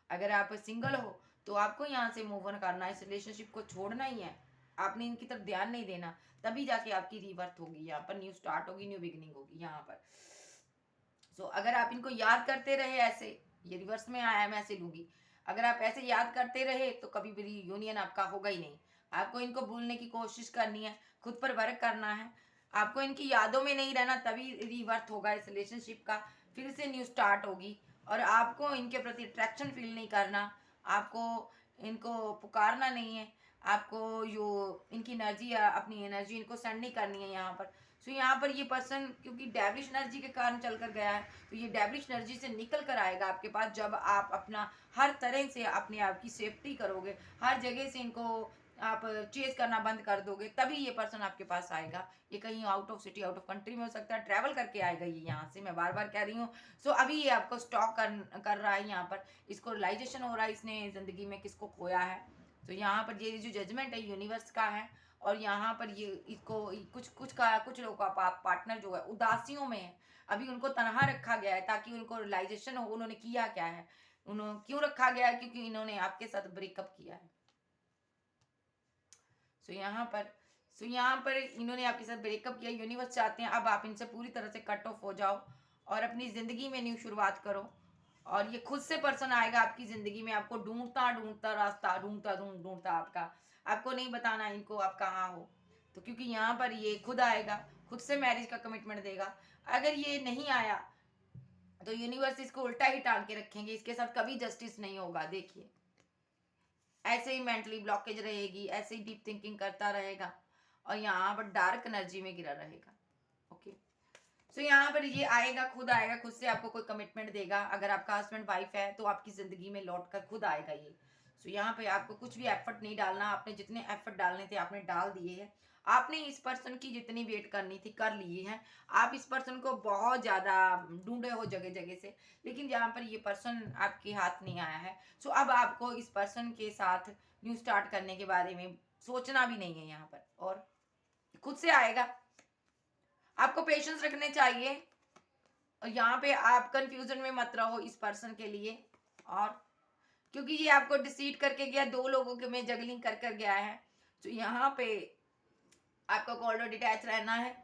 अगर आप सिंगल हो तो आपको यहाँ से मूव ऑन करना है, इस रिलेशनशिप को छोड़ना ही है। आपने इनकी तरफ ध्यान नहीं देना, तभी जाके आपकी रीबर्थ होगी, यहाँ पर न्यू स्टार्ट होगी, न्यू बिगिनिंग होगी यहाँ पर। अगर आप इनको याद करते रहे ऐसे, ये रिवर्स में आया मैं ऐसे लूंगी, अगर आप ऐसे याद करते रहे तो कभी भी यूनियन आपका होगा ही नहीं। आपको इनको भूलने की कोशिश करनी है, खुद पर वर्क करना है, आपको इनकी यादों में नहीं रहना, तभी रिवर्थ होगा इस रिलेशनशिप का, फिर से न्यू स्टार्ट होगी। और आपको इनके प्रति अट्रैक्शन फील नहीं करना, आपको इनको पुकारना नहीं है, आपको जो इनकी एनर्जी है अपनी एनर्जी इनको सेंड नहीं करनी है यहाँ पर। यहाँ पर ये पर्सन क्योंकि डेविलिश एनर्जी के कारण चल कर गया है, तो ये डेविलिश एनर्जी से निकल कर आएगा आपके पास, जब आप अपना हर तरह से अपने आप की सेफ्टी करोगे, हर जगह से इनको आप चेज करना बंद कर दोगे, तभी ये पर्सन आपके पास आएगा। ये कहीं out of city out of country में हो सकता है, ट्रैवल करके आएगा ये यहाँ से, मैं बार बार कह रही हूँ। अभी ये आपको स्टॉक कर रहा है यहाँ पर, इसको रियलाइजेशन हो रहा है इसने जिंदगी में किसको खोया है। तो यहाँ पर ये जो जजमेंट है यूनिवर्स का है, और यहाँ पर ये इसको कुछ लोगों का पार्टनर जो है उदासियों में है, अभी उनको तनहा रखा गया है ताकि उनको रियलाइजेशन हो उन्होंने किया क्या है, उन्होंने क्यों रखा गया है, क्योंकि इन्होंने आपके साथ ब्रेकअप किया है। यहाँ पर इन्होंने आपके साथ ब्रेकअप किया, यूनिवर्स चाहते हैं अब आप इनसे पूरी तरह से कट ऑफ हो जाओ और अपनी जिंदगी में न्यू शुरुआत करो। और ये खुद से पर्सन आएगा आपकी जिंदगी में, आपको ढूंढता ढूंढता रास्ता ढूंढता आपको नहीं बताना इनको आप कहाँ हो। तो क्योंकि यहाँ पर ये खुद आएगा, खुद से मैरिज का कमिटमेंट देगा। अगर ये नहीं आया तो यूनिवर्स इसको उल्टा ही टांग के रखेंगे, इसके साथ कभी जस्टिस नहीं होगा। देखिए ऐसे ही मेंटली ब्लॉकेज रहेगी, ऐसे ही डीप थिंकिंग करता रहेगा, और यहाँ पर डार्क एनर्जी में गिरा रहेगा। ओके, यहाँ पर ये आएगा, खुद से आपको कोई कमिटमेंट देगा। अगर आपका हस्बैंड वाइफ है तो आपकी जिंदगी में लौट कर खुद आएगा ये। सो यहाँ पे आपको कुछ भी एफर्ट नहीं डालना, आपने जितने एफर्ट डालने थे आपने डाल दिए हैं। आपने इस पर्सन की जितनी वेट करनी थी कर ली है। आप इस पर्सन को बहुत ज़्यादा ढूंढे हो जगह जगह से, लेकिन जहाँ पर ये पर्सन आपके हाथ नहीं आया है। सो अब आपको इस पर्सन के साथ न्यू स्टार्ट करने के बारे में सोचना भी नहीं है यहाँ पर, और खुद से आएगा। आपको पेशेंस रखने चाहिए, और यहाँ पे आप कंफ्यूजन में मत रहो इस पर्सन के लिए। और क्योंकि ये आपको डिसीट करके गया, दो लोगों के में जगलिंग कर कर गया है, तो यहाँ पे आपको कोल्ड डिटैच रहना है,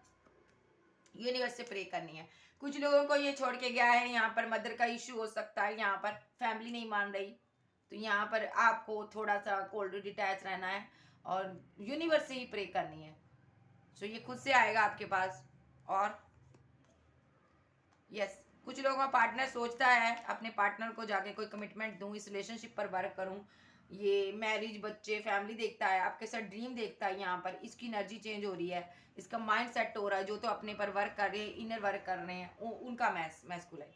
यूनिवर्स से प्रे करनी है। कुछ लोगों को ये छोड़ के गया है, यहाँ पर मदर का इश्यू हो सकता है, यहाँ पर फैमिली नहीं मान रही, तो यहाँ पर आपको थोड़ा सा कोल्ड डिटैच रहना है और यूनिवर्स से ही प्रे करनी है। सो ये खुद से आएगा आपके पास। और यस, कुछ लोगों का पार्टनर सोचता है अपने पार्टनर को जाके कोई कमिटमेंट दूं, इस रिलेशनशिप पर वर्क करूं, ये मैरिज बच्चे फैमिली देखता है, आपके साथ ड्रीम देखता है। यहाँ पर इसकी एनर्जी चेंज हो रही है, इसका माइंड सेट हो रहा है, जो तो अपने पर वर्क कर रहे हैं, इनर वर्क कर रहे हैं, उनका मैस्कुलाइन।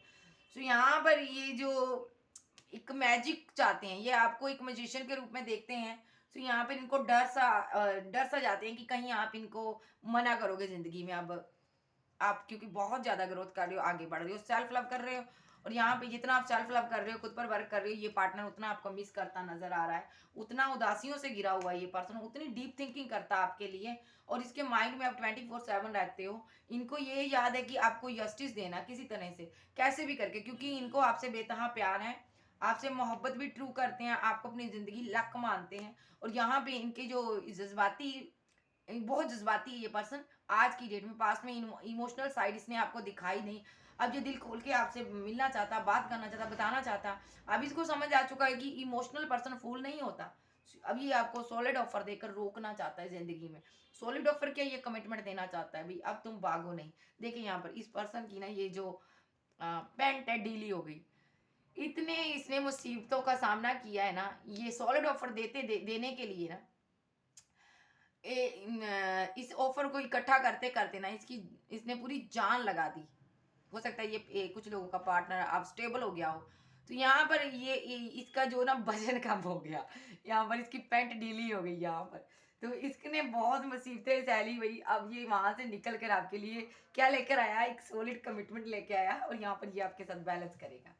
सो यहाँ पर ये जो एक मैजिक चाहते हैं, ये आपको एक मैजिशियन के रूप में देखते हैं। तो यहाँ पर इनको डर सा जाते हैं कि कहीं आप इनको मना करोगे जिंदगी में। अब आप क्योंकि बहुत ज्यादा ग्रोथ कर रहे हो, आगे बढ़ रहे हो, सेल्फ लव कर रहे हो, और यहाँ पे जितना आप सेल्फ लव कर रहे हो, खुद पर वर्क कर रहे हो, ये पार्टनर उतना आपको मिस करता नजर आ रहा है, उतना उदासियों से घिरा हुआ है ये पर्सन, उतनी डीप थिंकिंग करता है आपके लिए, और इसके माइंड में आप 24/7 रहते हो। इनको ये याद है कि आपको जस्टिस देना किसी तरह से, कैसे भी करके, क्योंकि इनको आपसे बेतहा प्यार है, आपसे मोहब्बत भी ट्रू करते हैं, आपको अपनी जिंदगी लक मानते हैं। और यहाँ पे इनके जो जज्बाती, बहुत जज्बाती है ये पर्सन आज की डेट में। पास्ट में इमोशनल साइड इसने आपको दिखाई नहीं, अब ये दिल खोल के आपसे मिलना चाहता, बात करना चाहता, बताना चाहता। अब इसको समझ आ चुका है कि इमोशनल पर्सन फूल नहीं होता। अब ये आपको सॉलिड ऑफर देकर रोकना चाहता है जिंदगी में। सॉलिड ऑफर क्या, ये कमिटमेंट देना चाहता है, भाई अब तुम भागो नहीं। देखिए यहाँ पर इस पर्सन की ना ये जो पेंट है डीली हो गई, इतने इसने मुसीबतों का सामना किया है ना, ये सॉलिड ऑफर देने के लिए ना, इस ऑफर को इकट्ठा करते करते ना इसने पूरी जान लगा दी। हो सकता है ये कुछ लोगों का पार्टनर अब स्टेबल हो गया हो, तो यहाँ पर ये इसका जो ना वजन कम हो गया, यहाँ पर इसकी पैंट ढीली हो गई यहाँ पर, तो इसने बहुत मुसीबतें सहली हुई। अब ये वहां से निकल कर आपके लिए क्या लेकर आया, एक सॉलिड कमिटमेंट लेके आया, और यहाँ पर ये आपके साथ बैलेंस करेगा,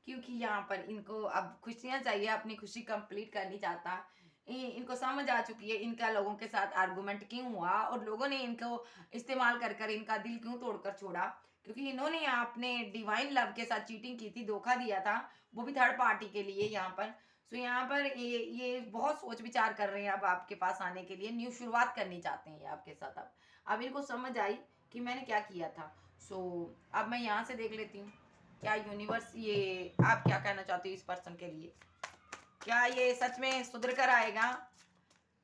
क्योंकि यहाँ पर इनको अब खुशियां चाहिए, अपनी खुशी कंप्लीट करनी चाहता। इनको समझ आ चुकी है इनका लोगों के साथ आर्गुमेंट क्यों हुआ, और लोगों ने इनको इस्तेमाल कर कर इनका दिल क्यों तोड़कर छोड़ा, क्योंकि इन्होंने अपने डिवाइन लव के साथ चीटिंग की थी, धोखा दिया था, वो भी थर्ड पार्टी के लिए यहाँ पर। सो यहाँ पर ये बहुत सोच विचार कर रहे हैं अब आपके पास आने के लिए, न्यू शुरुआत करनी चाहते हैं ये आपके साथ। अब इनको समझ आई कि मैंने क्या किया था। सो अब मैं यहाँ से देख लेती हूँ क्या यूनिवर्स, ये आप क्या कहना चाहते हो इस पर्सन के लिए, क्या ये सच में सुधर कर आएगा।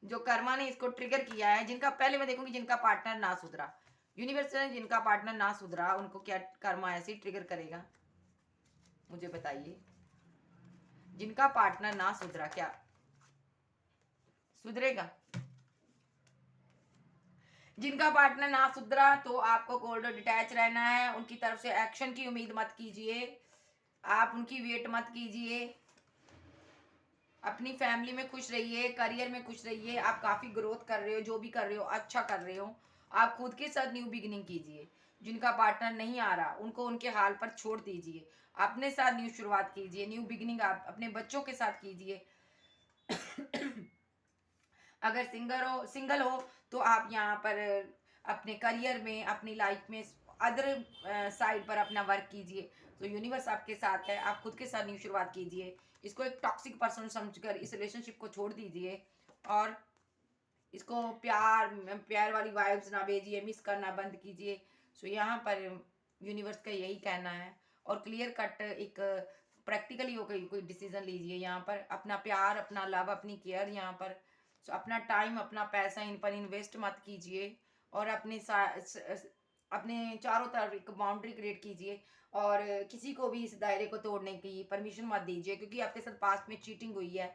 जो कर्मा ने इसको ट्रिगर किया है, जिनका पहले मैं देखूंगी जिनका पार्टनर ना सुधरा, यूनिवर्स ने जिनका पार्टनर ना सुधरा उनको क्या कर्मा ऐसे ही ट्रिगर करेगा, मुझे बताइए। जिनका पार्टनर ना सुधरा क्या सुधरेगा? जिनका पार्टनर ना सुधरा तो आपको कोल्ड डिटैच रहना है, उनकी तरफ से एक्शन की उम्मीद मत कीजिए, आप उनकी वेट मत कीजिए, अपनी फैमिली में खुश रहिए, करियर में खुश रहिए। आप काफ़ी ग्रोथ कर रहे हो, जो भी कर रहे हो अच्छा कर रहे हो। आप खुद के साथ न्यू बिगिनिंग कीजिए। जिनका पार्टनर नहीं आ रहा उनको उनके हाल पर छोड़ दीजिए, अपने साथ न्यू शुरुआत कीजिए, न्यू बिगिनिंग आप अपने बच्चों के साथ कीजिए। अगर सिंगल हो तो आप यहाँ पर अपने करियर में, अपनी लाइफ में अदर साइड पर अपना वर्क कीजिए। तो यूनिवर्स आपके साथ है, आप खुद के साथ न्यू शुरुआत कीजिए। इसको एक टॉक्सिक पर्सन समझकर इस रिलेशनशिप को छोड़ दीजिए, और इसको प्यार प्यार वाली वाइब्स ना भेजिए, मिस करना बंद कीजिए। सो यहाँ पर यूनिवर्स का यही कहना है, और क्लियर कट एक प्रैक्टिकली हो कोई डिसीजन लीजिए यहाँ पर। अपना प्यार, अपना लव, अपनी केयर यहाँ पर, सो अपना टाइम, अपना पैसा इन पर इन्वेस्ट मत कीजिए, और अपने चारों तरफ एक बाउंड्री क्रिएट कीजिए, और किसी को भी इस दायरे को तोड़ने की परमिशन मत दीजिए, क्योंकि आपके साथ पास्ट में चीटिंग हुई है।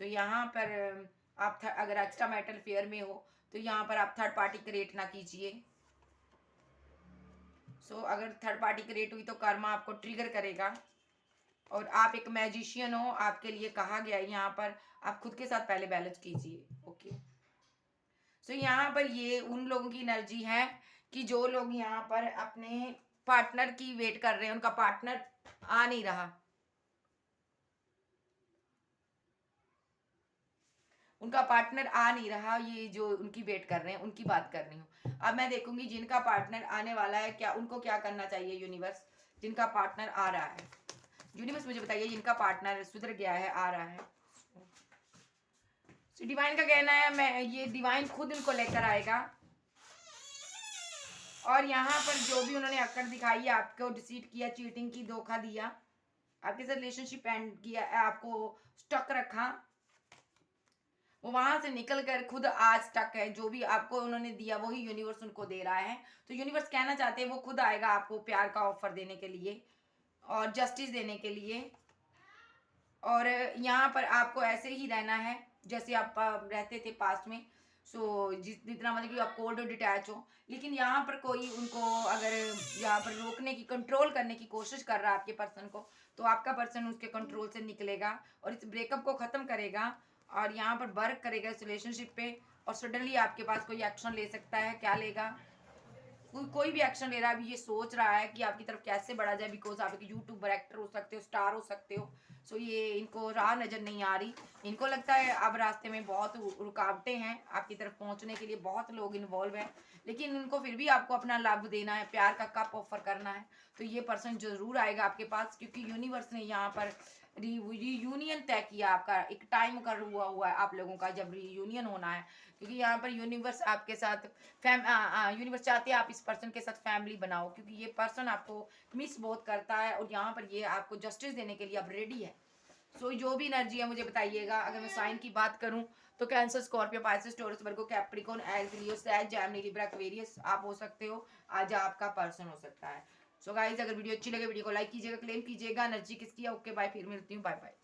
सो यहाँ पर आप अगर एक्स्ट्रा मैरिटल फेयर में हो तो यहाँ पर आप थर्ड पार्टी क्रिएट ना कीजिए। सो अगर थर्ड पार्टी क्रिएट हुई तो कर्मा आपको ट्रिगर करेगा, और आप एक मैजिशियन हो, आपके लिए कहा गया है यहाँ पर, आप खुद के साथ पहले बैलेंस कीजिए। ओके, सो यहाँ पर ये उन लोगों की एनर्जी है कि जो लोग यहाँ पर अपने पार्टनर की वेट कर रहे हैं, उनका पार्टनर आ नहीं रहा, उनका पार्टनर आ नहीं रहा, ये जो उनकी वेट कर रहे हैं उनकी बात कर रही हूँ। अब मैं देखूंगी जिनका पार्टनर आने वाला है, क्या उनको क्या करना चाहिए। यूनिवर्स, जिनका पार्टनर आ रहा है, यूनिवर्स मुझे बताइए जिनका पार्टनर सुधर गया है, आ रहा है। डिवाइन का कहना है मैं ये डिवाइन खुद इनको लेकर आएगा, और यहाँ पर जो भी उन्होंने अक्कड़ दिखाई है, आपको डिसीट किया, चीटिंग की, धोखा दिया, आपके साथ रिलेशनशिप एंड किया, आपको स्टक रखा, वो वहां से निकल कर खुद आज स्टक है। जो भी आपको उन्होंने दिया वही यूनिवर्स उनको दे रहा है। तो यूनिवर्स कहना चाहते हैं वो खुद आएगा आपको प्यार का ऑफर देने के लिए और जस्टिस देने के लिए, और यहाँ पर आपको ऐसे ही रहना है जैसे आप रहते थे पास्ट में। सो जितना मतलब कि आप कोल्ड और डिटैच हो, लेकिन यहाँ पर कोई उनको अगर यहाँ पर रोकने की, कंट्रोल करने की कोशिश कर रहा है आपके पर्सन को, तो आपका पर्सन उसके कंट्रोल से निकलेगा और इस ब्रेकअप को ख़त्म करेगा और यहाँ पर वर्क करेगा इस रिलेशनशिप पे। और सडनली आपके पास कोई एक्शन ले सकता है। क्या लेगा? कोई भी एक्शन ले रहा है, अभी ये सोच रहा है कि आपकी तरफ कैसे बढ़ा जाए, बिकॉज आप एक यूट्यूबर, एक्टर हो सकते हो, स्टार हो सकते हो। सो ये इनको राह नज़र नहीं आ रही। इनको लगता है अब रास्ते में बहुत रुकावटें हैं, आपकी तरफ पहुंचने के लिए बहुत लोग इन्वॉल्व हैं, लेकिन इनको फिर भी आपको अपना लाभ देना है, प्यार का कप ऑफर करना है। तो ये पर्सन जरूर आएगा आपके पास, क्योंकि यूनिवर्स ने यहाँ पर रीयूनियन तय किया आपका। एक टाइम कर हुआ है आप लोगों का जब रीयूनियन होना है, क्योंकि यहाँ पर यूनिवर्स आपके साथ यूनिवर्स चाहते हैं आप इस पर्सन के साथ फैमिली बनाओ, क्योंकि ये पर्सन आपको मिस बहुत करता है और यहाँ पर ये आपको जस्टिस देने के लिए अब रेडी है। सो जो भी एनर्जी है मुझे बताइएगा। अगर मैं साइन की बात करूं तो कैंसर, स्कॉर्पियो, पाइसेस, टॉरस, वर्गो, कैप्रिकॉर्न, एरीज, लियो, सैज, जेमिनी, लिब्रा, एक्वेरियस आप हो सकते हो। आज आपका पर्सन हो सकता है। सो गाइज, अगर वीडियो अच्छी लगे वीडियो को लाइक कीजिएगा, क्लेम कीजिएगा। एनर्जी किसकी है? ओके बाय, फिर मिलती हूँ, बाय बाय।